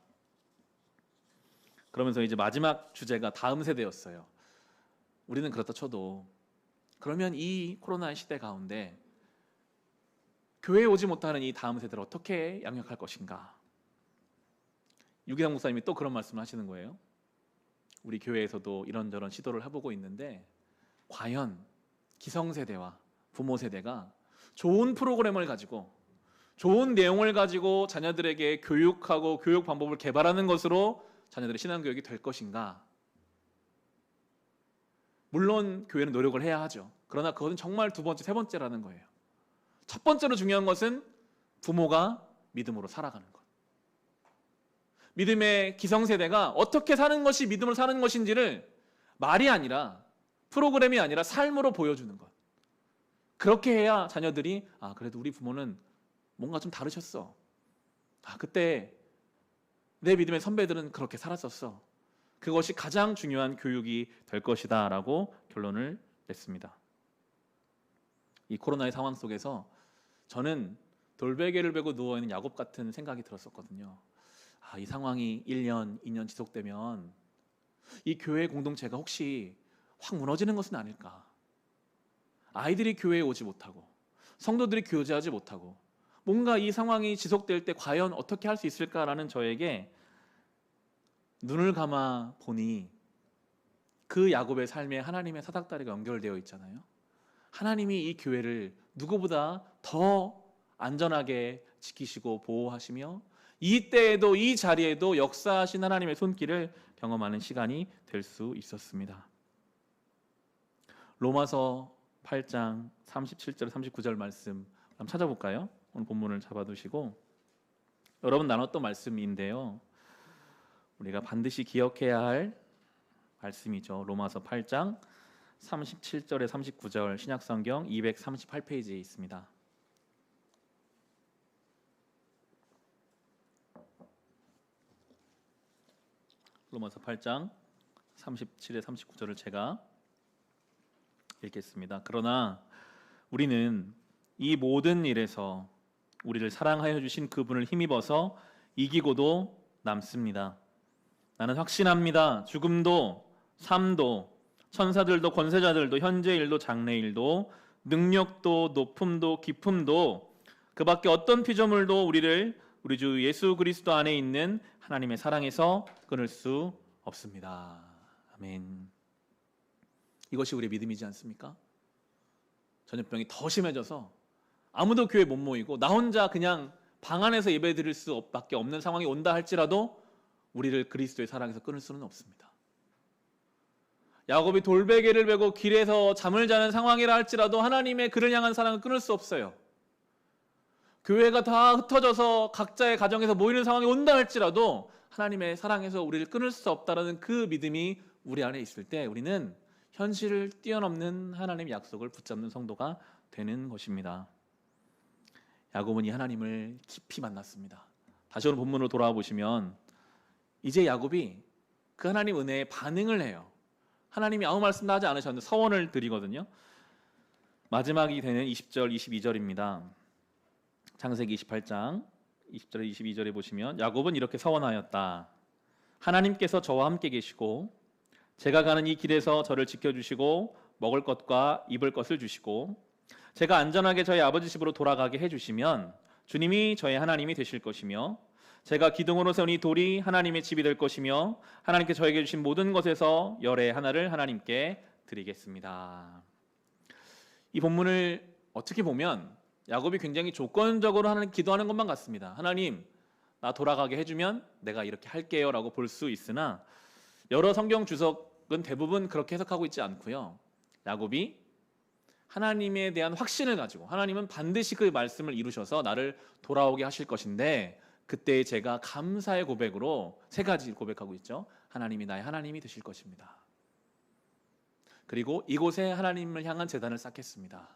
그러면서 이제 마지막 주제가 다음 세대였어요. 우리는 그렇다 쳐도 그러면 이 코로나 시대 가운데 교회에 오지 못하는 이 다음 세대를 어떻게 양육할 것인가? 유기상 목사님이 또 그런 말씀을 하시는 거예요. 우리 교회에서도 이런저런 시도를 해보고 있는데 과연 기성세대와 부모 세대가 좋은 프로그램을 가지고 좋은 내용을 가지고 자녀들에게 교육하고 교육 방법을 개발하는 것으로 자녀들의 신앙교육이 될 것인가? 물론 교회는 노력을 해야 하죠. 그러나 그것은 정말 두 번째, 세 번째라는 거예요. 첫 번째로 중요한 것은 부모가 믿음으로 살아가는 것. 믿음의 기성세대가 어떻게 사는 것이 믿음을 사는 것인지를 말이 아니라 프로그램이 아니라 삶으로 보여주는 것. 그렇게 해야 자녀들이 그래도 우리 부모는 뭔가 좀 다르셨어. 그때 내 믿음의 선배들은 그렇게 살았었어. 그것이 가장 중요한 교육이 될 것이다 라고 결론을 냈습니다. 이 코로나의 상황 속에서 저는 돌베개를 베고 누워있는 야곱 같은 생각이 들었었거든요. 이 상황이 1년, 2년 지속되면 이 교회 공동체가 혹시 확 무너지는 것은 아닐까? 아이들이 교회에 오지 못하고 성도들이 교제하지 못하고 뭔가 이 상황이 지속될 때 과연 어떻게 할 수 있을까라는 저에게 눈을 감아 보니 그 야곱의 삶에 하나님의 사닥다리가 연결되어 있잖아요. 하나님이 이 교회를 누구보다 더 안전하게 지키시고 보호하시며 이 때에도 이 자리에도 역사하신 하나님의 손길을 경험하는 시간이 될 수 있었습니다. 로마서 8장 37절 39절 말씀 한번 찾아볼까요? 오늘 본문을 잡아두시고 여러분 나눴던 말씀인데요. 우리가 반드시 기억해야 할 말씀이죠. 로마서 8장 37절에 39절 신약성경 238페이지에 있습니다. 로마서 8장 37에 39절을 제가 읽겠습니다. 그러나 우리는 이 모든 일에서 우리를 사랑하여 주신 그분을 힘입어서 이기고도 남습니다. 나는 확신합니다. 죽음도 삶도 천사들도 권세자들도 현재 일도 장래 일도 능력도 높음도 깊음도 그 밖에 어떤 피조물도 우리를 우리 주 예수 그리스도 안에 있는 하나님의 사랑에서 끊을 수 없습니다. 아멘. 이것이 우리의 믿음이지 않습니까? 전염병이 더 심해져서 아무도 교회에 못 모이고 나 혼자 그냥 방 안에서 예배 드릴 수밖에 없는 상황이 온다 할지라도 우리를 그리스도의 사랑에서 끊을 수는 없습니다. 야곱이 돌베개를 베고 길에서 잠을 자는 상황이라 할지라도 하나님의 그를 향한 사랑을 끊을 수 없어요. 교회가 다 흩어져서 각자의 가정에서 모이는 상황이 온다 할지라도 하나님의 사랑에서 우리를 끊을 수 없다라는 그 믿음이 우리 안에 있을 때 우리는 현실을 뛰어넘는 하나님의 약속을 붙잡는 성도가 되는 것입니다. 야곱은 이 하나님을 깊이 만났습니다. 다시 오늘 본문으로 돌아와 보시면 이제 야곱이 그 하나님 은혜에 반응을 해요. 하나님이 아무 말씀도 하지 않으셨는데 서원을 드리거든요. 마지막이 되는 20절, 22절입니다. 창세기 28장 20절에 22절에 보시면 야곱은 이렇게 서원하였다. 하나님께서 저와 함께 계시고 제가 가는 이 길에서 저를 지켜주시고 먹을 것과 입을 것을 주시고 제가 안전하게 저희 아버지 집으로 돌아가게 해주시면 주님이 저의 하나님이 되실 것이며 제가 기둥으로 세운 이 돌이 하나님의 집이 될 것이며 하나님께 저에게 주신 모든 것에서 열의 하나를 하나님께 드리겠습니다. 이 본문을 어떻게 보면 야곱이 굉장히 조건적으로 하나님 기도하는 것만 같습니다. 하나님 나 돌아가게 해주면 내가 이렇게 할게요 라고 볼 수 있으나 여러 성경 주석은 대부분 그렇게 해석하고 있지 않고요. 야곱이 하나님에 대한 확신을 가지고 하나님은 반드시 그 말씀을 이루셔서 나를 돌아오게 하실 것인데 그때 제가 감사의 고백으로 세 가지 고백하고 있죠. 하나님이 나의 하나님이 되실 것입니다. 그리고 이곳에 하나님을 향한 제단을 쌓겠습니다.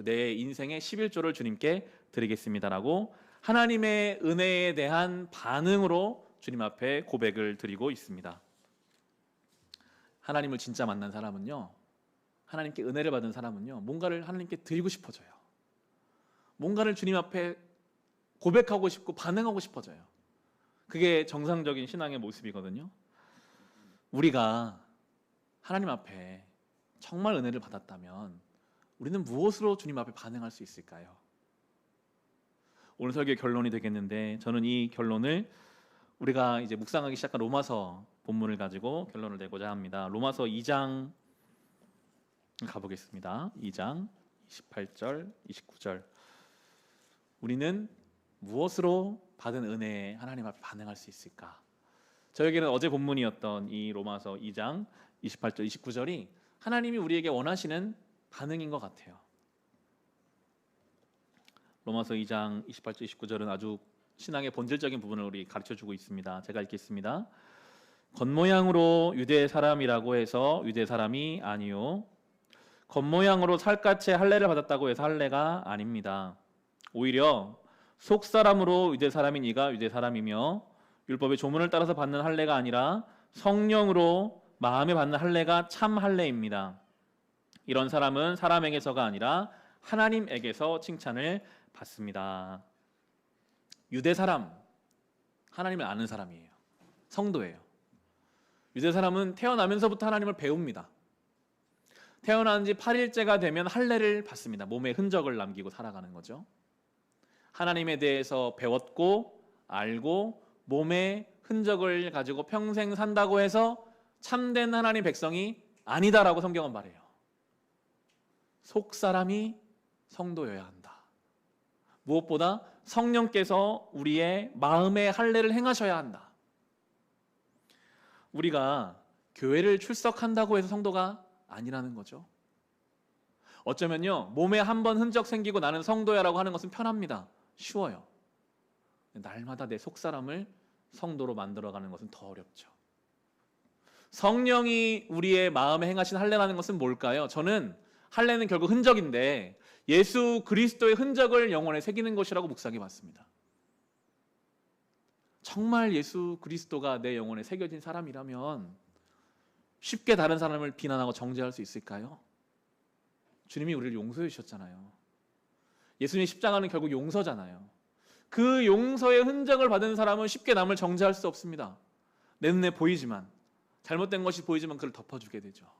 내 인생의 11조를 주님께 드리겠습니다라고 하나님의 은혜에 대한 반응으로 주님 앞에 고백을 드리고 있습니다. 하나님을 진짜 만난 사람은요, 하나님께 은혜를 받은 사람은요, 뭔가를 하나님께 드리고 싶어져요. 뭔가를 주님 앞에 고백하고 싶고 반응하고 싶어져요. 그게 정상적인 신앙의 모습이거든요. 우리가 하나님 앞에 정말 은혜를 받았다면 우리는 무엇으로 주님 앞에 반응할 수 있을까요? 오늘 설교의 결론이 되겠는데 저는 이 결론을 우리가 이제 묵상하기 시작한 로마서 본문을 가지고 결론을 내고자 합니다. 로마서 2장 가보겠습니다. 2장 28절, 29절. 우리는 무엇으로 받은 은혜에 하나님 앞에 반응할 수 있을까? 저에게는 어제 본문이었던 이 로마서 2장 28절, 29절이 하나님이 우리에게 원하시는 반응인 것 같아요. 로마서 2장 28절, 29절은 아주 신앙의 본질적인 부분을 우리 가르쳐주고 있습니다. 제가 읽겠습니다. 겉모양으로 유대 사람이라고 해서 유대 사람이 아니요, 겉모양으로 살갗에 할례를 받았다고 해서 할례가 아닙니다. 오히려 속사람으로 유대 사람인 이가 유대 사람이며 율법의 조문을 따라서 받는 할례가 아니라 성령으로 마음에 받는 할례가 참 할례입니다. 이런 사람은 사람에게서가 아니라 하나님에게서 칭찬을 받습니다. 유대 사람, 하나님을 아는 사람이에요. 성도예요. 유대 사람은 태어나면서부터 하나님을 배웁니다. 태어난 지 8일째가 되면 할례를 받습니다. 몸에 흔적을 남기고 살아가는 거죠. 하나님에 대해서 배웠고 알고 몸에 흔적을 가지고 평생 산다고 해서 참된 하나님 백성이 아니다라고 성경은 말해요. 속사람이 성도여야 한다. 무엇보다 성령께서 우리의 마음의 할례를 행하셔야 한다. 우리가 교회를 출석한다고 해서 성도가 아니라는 거죠. 어쩌면요, 몸에 한 번 흔적 생기고 나는 성도야라고 하는 것은 편합니다. 쉬워요. 날마다 내 속사람을 성도로 만들어가는 것은 더 어렵죠. 성령이 우리의 마음에 행하신 할례라는 것은 뭘까요? 저는 할례는 결국 흔적인데 예수 그리스도의 흔적을 영혼에 새기는 것이라고 묵상해 봤습니다. 정말 예수 그리스도가 내 영혼에 새겨진 사람이라면 쉽게 다른 사람을 비난하고 정죄할 수 있을까요? 주님이 우리를 용서해 주셨잖아요. 예수님의 십자가는 결국 용서잖아요. 그 용서의 흔적을 받은 사람은 쉽게 남을 정죄할 수 없습니다. 내 눈에 보이지만, 잘못된 것이 보이지만 그를 덮어주게 되죠.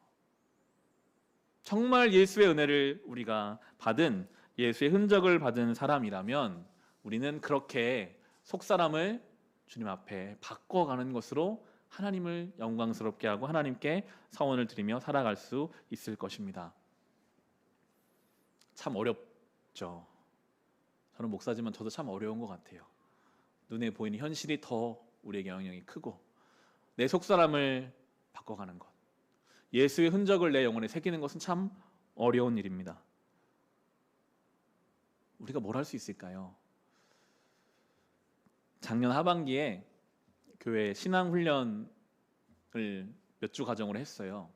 정말 예수의 은혜를 우리가 받은, 예수의 흔적을 받은 사람이라면 우리는 그렇게 속사람을 주님 앞에 바꿔가는 것으로 하나님을 영광스럽게 하고 하나님께 사원을 드리며 살아갈 수 있을 것입니다. 참 어렵죠. 저는 목사지만 저도 참 어려운 것 같아요. 눈에 보이는 현실이 더 우리에게 영향이 크고 내 속사람을 바꿔가는 것, 예수의 흔적을 내 영혼에 새기는 것은 참 어려운 일입니다. 우리가 뭘 할 수 있을까요? 작년 하반기에 교회 신앙훈련을 몇 주 과정으로 했어요.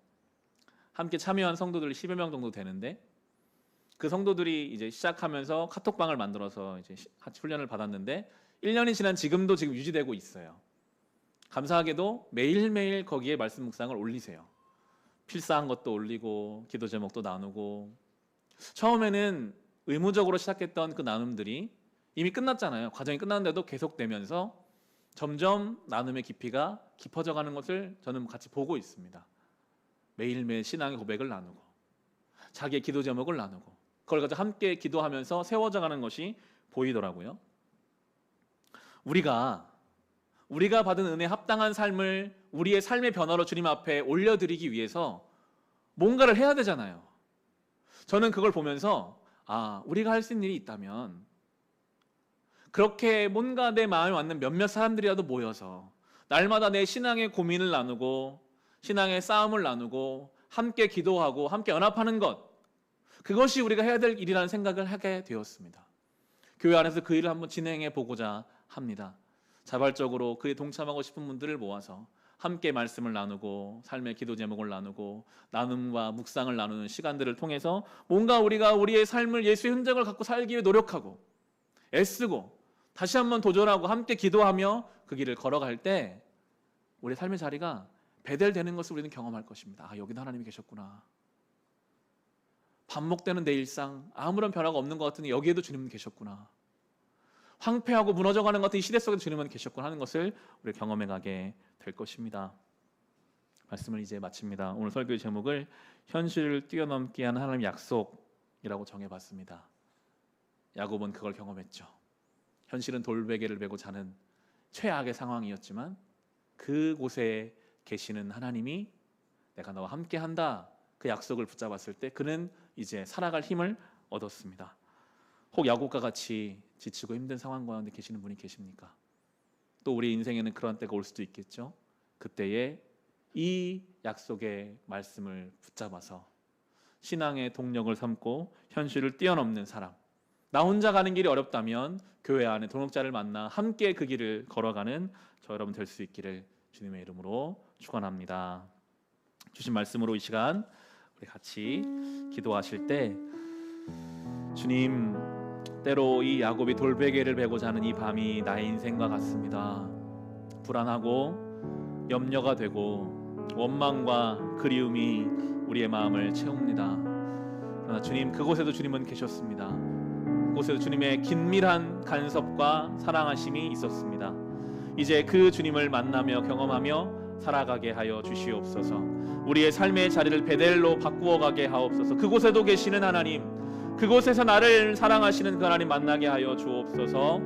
함께 참여한 성도들 10여 명 정도 되는데 그 성도들이 이제 시작하면서 카톡방을 만들어서 이제 같이 훈련을 받았는데 1년이 지난 지금도 지금 유지되고 있어요. 감사하게도 매일매일 거기에 말씀 묵상을 올리세요. 필사한 것도 올리고 기도 제목도 나누고. 처음에는 의무적으로 시작했던 그 나눔들이 이미 끝났잖아요. 과정이 끝났는데도 계속되면서 점점 나눔의 깊이가 깊어져 가는 것을 저는 같이 보고 있습니다. 매일매일 신앙의 고백을 나누고 자기의 기도 제목을 나누고 그걸 가지고 함께 기도하면서 세워져 가는 것이 보이더라고요. 우리가 받은 은혜에 합당한 삶을 우리의 삶의 변화로 주님 앞에 올려드리기 위해서 뭔가를 해야 되잖아요. 저는 그걸 보면서 우리가 할 수 있는 일이 있다면 그렇게 뭔가 내 마음에 맞는 몇몇 사람들이라도 모여서 날마다 내 신앙의 고민을 나누고 신앙의 싸움을 나누고 함께 기도하고 함께 연합하는 것, 그것이 우리가 해야 될 일이라는 생각을 하게 되었습니다. 교회 안에서 그 일을 한번 진행해 보고자 합니다. 자발적으로 그에 동참하고 싶은 분들을 모아서 함께 말씀을 나누고 삶의 기도 제목을 나누고 나눔과 묵상을 나누는 시간들을 통해서 뭔가 우리가 우리의 삶을 예수의 흔적을 갖고 살기 위해 노력하고 애쓰고 다시 한번 도전하고 함께 기도하며 그 길을 걸어갈 때 우리의 삶의 자리가 베델되는 것을 우리는 경험할 것입니다. 아, 여기도 하나님이 계셨구나. 반복되는 내 일상, 아무런 변화가 없는 것 같은데 여기에도 주님은 계셨구나. 황폐하고 무너져가는 것 같은 이 시대 속에도 주님은 계셨구나 하는 것을 우리 경험해가게 될 것입니다. 말씀을 이제 마칩니다. 오늘 설교의 제목을 현실을 뛰어넘게 하는 하나님의 약속이라고 정해봤습니다. 야곱은 그걸 경험했죠. 현실은 돌베개를 메고 자는 최악의 상황이었지만 그곳에 계시는 하나님이 내가 너와 함께한다, 그 약속을 붙잡았을 때 그는 이제 살아갈 힘을 얻었습니다. 혹 야곱과 같이 지치고 힘든 상황 가운데 계시는 분이 계십니까? 또 우리 인생에는 그런 때가 올 수도 있겠죠. 그때에 이 약속의 말씀을 붙잡아서 신앙의 동력을 삼고 현실을 뛰어넘는 사람, 나 혼자 가는 길이 어렵다면 교회 안에 동역자를 만나 함께 그 길을 걸어가는 저 여러분 될 수 있기를 주님의 이름으로 축원합니다. 주신 말씀으로 이 시간 우리 같이 기도하실 때, 주님, 때로 이 야곱이 돌베개를 베고 자는 이 밤이 나의 인생과 같습니다. 불안하고 염려가 되고 원망과 그리움이 우리의 마음을 채웁니다. 그러나 주님, 그곳에도 주님은 계셨습니다. 그곳에도 주님의 긴밀한 간섭과 사랑하심이 있었습니다. 이제 그 주님을 만나며 경험하며 살아가게 하여 주시옵소서. 우리의 삶의 자리를 베델로 바꾸어 가게 하옵소서. 그곳에도 계시는 하나님, 그곳에서 나를 사랑하시는 그 하나님 만나게 하여 주옵소서.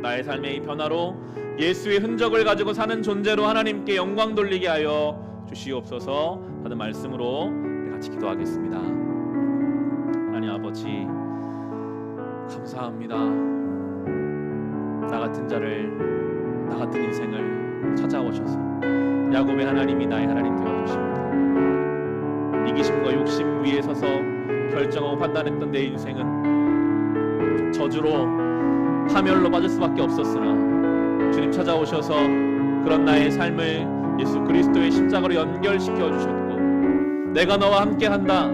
나의 삶의 이 변화로 예수의 흔적을 가지고 사는 존재로 하나님께 영광 돌리게 하여 주시옵소서. 받은 말씀으로 우리 같이 기도하겠습니다. 하나님 아버지, 감사합니다. 나 같은 자를, 나 같은 인생을 찾아오셔서 야곱의 하나님이 나의 하나님 되어주십니다. 이기심과 욕심 위에 서서 결정하고 판단했던 내 인생은 저주로 파멸로 빠질 수밖에 없었으나 주님 찾아오셔서 그런 나의 삶을 예수 그리스도의 십자가로 연결시켜 주셨고, 내가 너와 함께한다,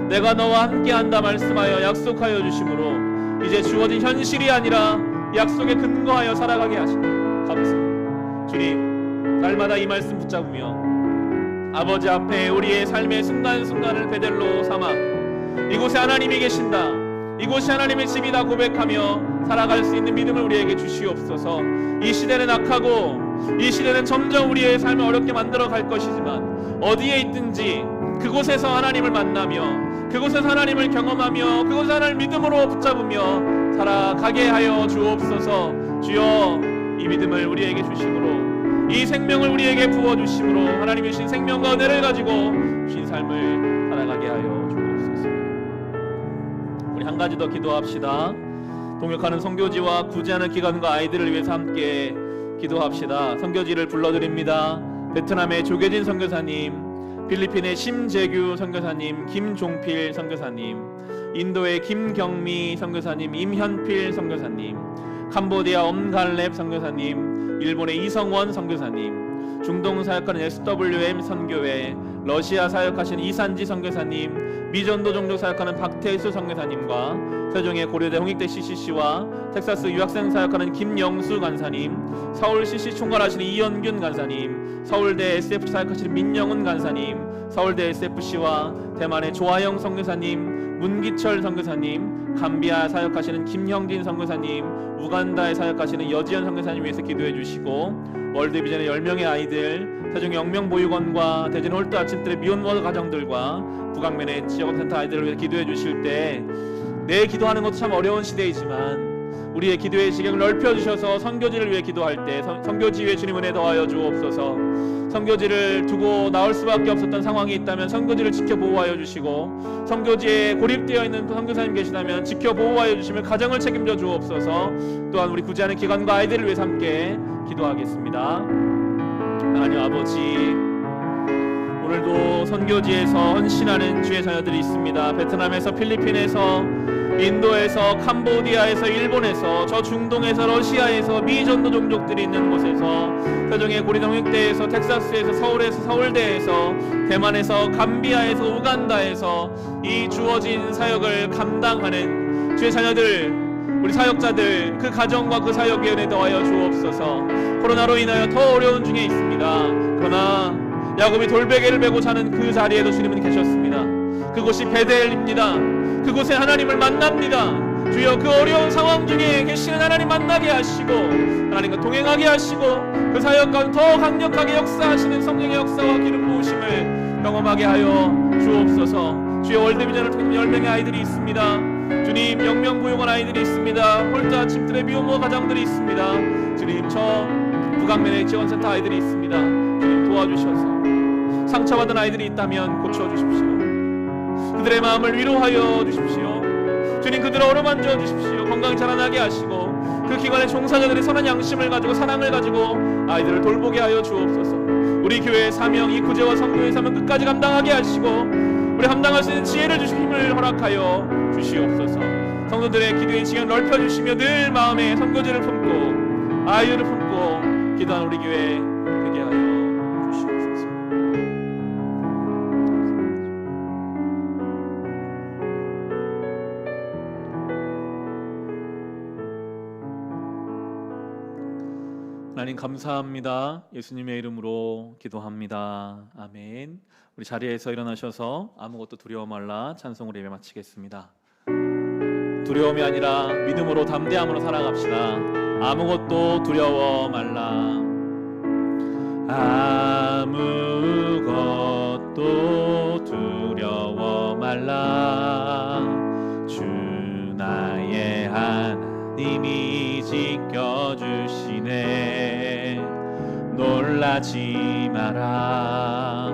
내가 너와 함께한다 말씀하여 약속하여 주심으로 이제 주어진 현실이 아니라 약속에 근거하여 살아가게 하시니 감사합니다. 주님, 날마다 이 말씀 붙잡으며 아버지 앞에 우리의 삶의 순간순간을 베델로 삼아 이곳에 하나님이 계신다, 이곳이 하나님의 집이다 고백하며 살아갈 수 있는 믿음을 우리에게 주시옵소서. 이 시대는 악하고 이 시대는 점점 우리의 삶을 어렵게 만들어 갈 것이지만 어디에 있든지 그곳에서 하나님을 만나며 그곳에서 하나님을 경험하며 그곳에서 하나님을 믿음으로 붙잡으며 살아가게 하여 주옵소서. 주여, 이 믿음을 우리에게 주심으로, 이 생명을 우리에게 부어주심으로 하나님이 주신 생명과 은혜를 가지고 주신 삶을 살아가게 하여 주옵소서. 우리 한 가지 더 기도합시다. 동역하는 선교지와 구제하는 기관과 아이들을 위해서 함께 기도합시다. 선교지를 불러드립니다. 베트남의 조계진 선교사님, 필리핀의 심재규 선교사님, 김종필 선교사님, 인도의 김경미 선교사님, 임현필 선교사님, 캄보디아 엄갈렙 선교사님, 일본의 이성원 선교사님, 중동 사역하는 SWM 선교회, 러시아 사역하시는 이산지 선교사님, 미전도 종족 사역하는 박태수 선교사님과 세종의 고려대 홍익대 CCC와 텍사스 유학생 사역하는 김영수 간사님, 서울 CC 총괄하시는 이연균 간사님, 서울대 SF 사역하시는 민영훈 간사님, 서울대 SFC와 대만의 조아영 선교사님, 문기철 선교사님, 감비아 사역하시는 김형진 선교사님, 우간다에 사역하시는 여지연 선교사님 위해서 기도해 주시고, 월드비전의 10명의 아이들, 세종 영명보육원과 대전 홀트 아침들의 미혼모 가정들과 북악면의 지역센터 아이들을 위해 기도해 주실 때, 내 기도하는 것도 참 어려운 시대이지만 우리의 기도의 지경을 넓혀주셔서 선교지를 위해 기도할 때 선교지 위에 주님 은혜 더하여 주옵소서. 선교지를 두고 나올 수밖에 없었던 상황이 있다면 선교지를 지켜 보호하여 주시고, 선교지에 고립되어 있는 선교사님 계시다면 지켜 보호하여 주시며 가정을 책임져 주옵소서. 또한 우리 구제하는 기관과 아이들을 위해서 함께 기도하겠습니다. 하나님 아버지, 오늘도 선교지에서 헌신하는 주의 자녀들이 있습니다. 베트남에서, 필리핀에서, 인도에서, 캄보디아에서, 일본에서, 저 중동에서, 러시아에서, 미전도 종족들이 있는 곳에서, 세종의 고리농육대에서, 텍사스에서, 서울에서, 서울대에서, 대만에서, 감비아에서, 우간다에서 이 주어진 사역을 감당하는 주의 자녀들, 우리 사역자들, 그 가정과 그 사역에 은혜 더하여 주옵소서. 코로나로 인하여 더 어려운 중에 있습니다. 그러나 야곱이 돌베개를 메고 자는 그 자리에도 주님은 계셨습니다. 그곳이 베델입니다. 그곳에 하나님을 만납니다. 주여, 그 어려운 상황 중에 계시는 하나님 만나게 하시고 하나님과 동행하게 하시고 그 사역 가운데 더 강력하게 역사하시는 성령의 역사와 기름 부으심을 경험하게 하여 주옵소서. 주여, 월드비전을 통해 10명의 아이들이 있습니다. 주님, 영명부용한 아이들이 있습니다. 홀자 집들의 미혼모 가정들이 있습니다. 주님, 저 북악면의 지원센터 아이들이 있습니다. 주님, 도와주셔서 상처받은 아이들이 있다면 고쳐주십시오. 그들의 마음을 위로하여 주십시오. 주님, 그들을 어루만져 주십시오. 건강히 자라나게 하시고 그 기관의 종사자들이 선한 양심을 가지고 사랑을 가지고 아이들을 돌보게 하여 주옵소서. 우리 교회의 사명, 이 구제와 성교의 사명 끝까지 감당하게 하시고 우리 감당할 수 있는 지혜를 주시고 힘을 허락하여 주시옵소서. 성도들의 기도의 지경을 넓혀주시며 늘 마음에 선교지를 품고 아이들을 품고 기도하는 우리 교회 되게 하여 주시옵소서. 하나님 감사합니다. 예수님의 이름으로 기도합니다. 아멘. 우리 자리에서 일어나셔서 아무것도 두려워 말라 찬송으로 예배 마치겠습니다. 두려움이 아니라 믿음으로 담대함으로 살아갑시다. 아무것도 두려워 말라. 아무것도 두려워 말라. 주 나의 하나님이 지켜주시네. 놀라지 마라.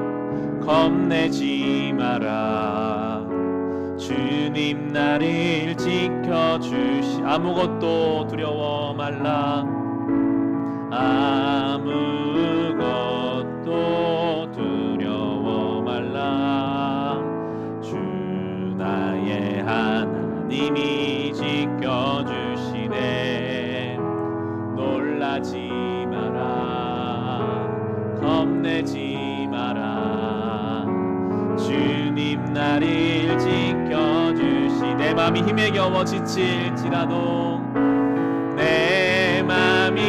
겁내지 마라. 주님 나를 지켜주시. 아무것도 두려워 말라. 아무것도 두려워 말라. 주 나의 하나님이 지켜주시네. 놀라지 마라. 겁내지 마라. 주님 나를 지켜주시. 내 맘이 힘에 겨워 지칠지라도, 내 맘이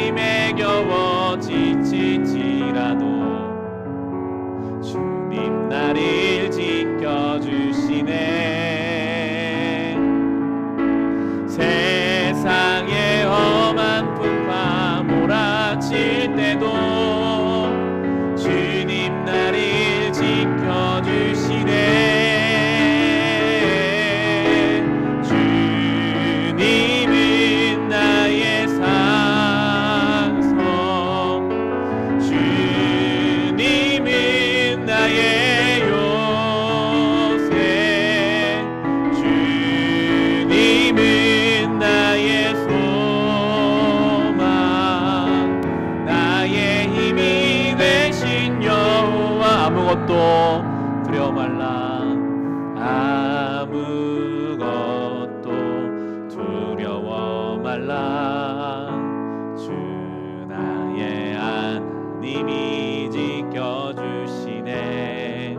힘에 겨워 지칠지라도 주님 나를 지켜주시네. 세상에 험한 풍파 몰아칠 때도 주님 나를 지켜주시네. 주님은 나의 산성, 주님은 나의 요새, 주님은 나의 소망, 나의 힘이 되신 여호와. 아무것도 두려워 말라. 아무것도 두려워 말라. 주 나의 하나님이 지켜주시네.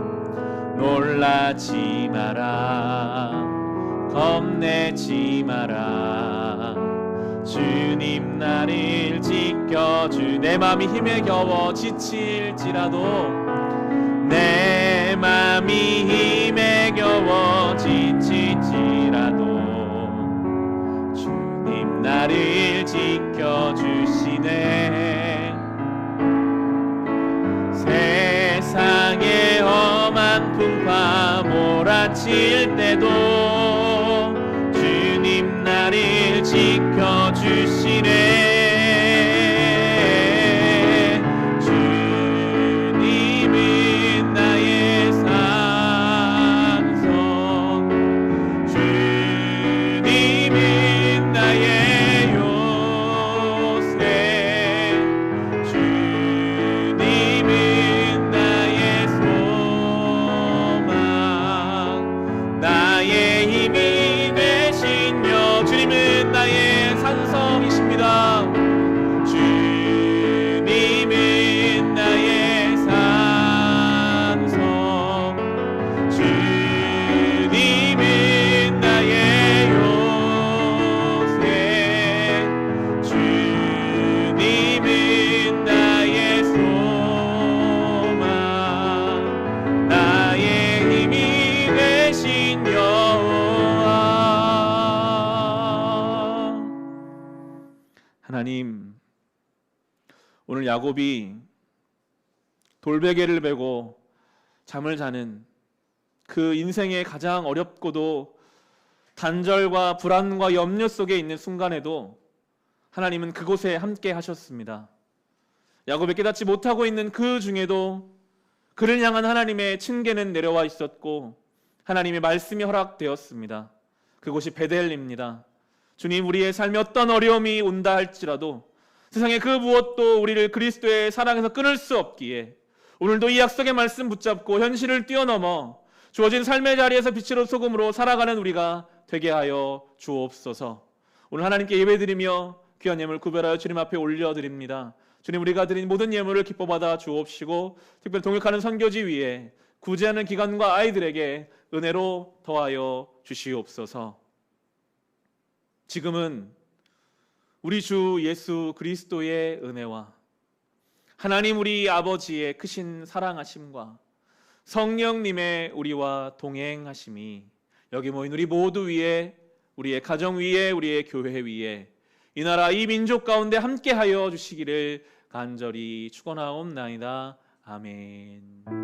놀라지 마라. 겁내지 마라. 주님 나를 지켜주. 내 맘이 힘에 겨워 지칠지라도, 내 맘이 힘에 겨워 지칠지라도 주님 나를 지켜주시네. 세상에 험한 풍파 몰아칠 때도 주님 나를 지켜주시네. 주님은 나의 산성, 주님은 나의 요새, 하나님, 오늘 야곱이 돌베개를 베고 잠을 자는 그 인생의 가장 어렵고도 단절과 불안과 염려 속에 있는 순간에도 하나님은 그곳에 함께 하셨습니다. 야곱이 깨닫지 못하고 있는 그 중에도 그를 향한 하나님의 층계는 내려와 있었고 하나님의 말씀이 허락되었습니다. 그곳이 베델입니다. 주님, 우리의 삶에 어떤 어려움이 온다 할지라도 세상의 그 무엇도 우리를 그리스도의 사랑에서 끊을 수 없기에 오늘도 이 약속의 말씀 붙잡고 현실을 뛰어넘어 주어진 삶의 자리에서 빛으로 소금으로 살아가는 우리가 되게 하여 주옵소서. 오늘 하나님께 예배드리며 귀한 예물 구별하여 주님 앞에 올려드립니다. 주님, 우리가 드린 모든 예물을 기뻐 받아 주옵시고 특별히 동역하는 선교지 위에 구제하는 기관과 아이들에게 은혜로 더하여 주시옵소서. 지금은 우리 주 예수 그리스도의 은혜와 하나님 우리 아버지의 크신 사랑하심과 성령님의 우리와 동행하심이 여기 모인 우리 모두 위에, 우리의 가정 위에, 우리의 교회 위에, 이 나라 이 민족 가운데 함께하여 주시기를 간절히 축원하옵나이다. 아멘.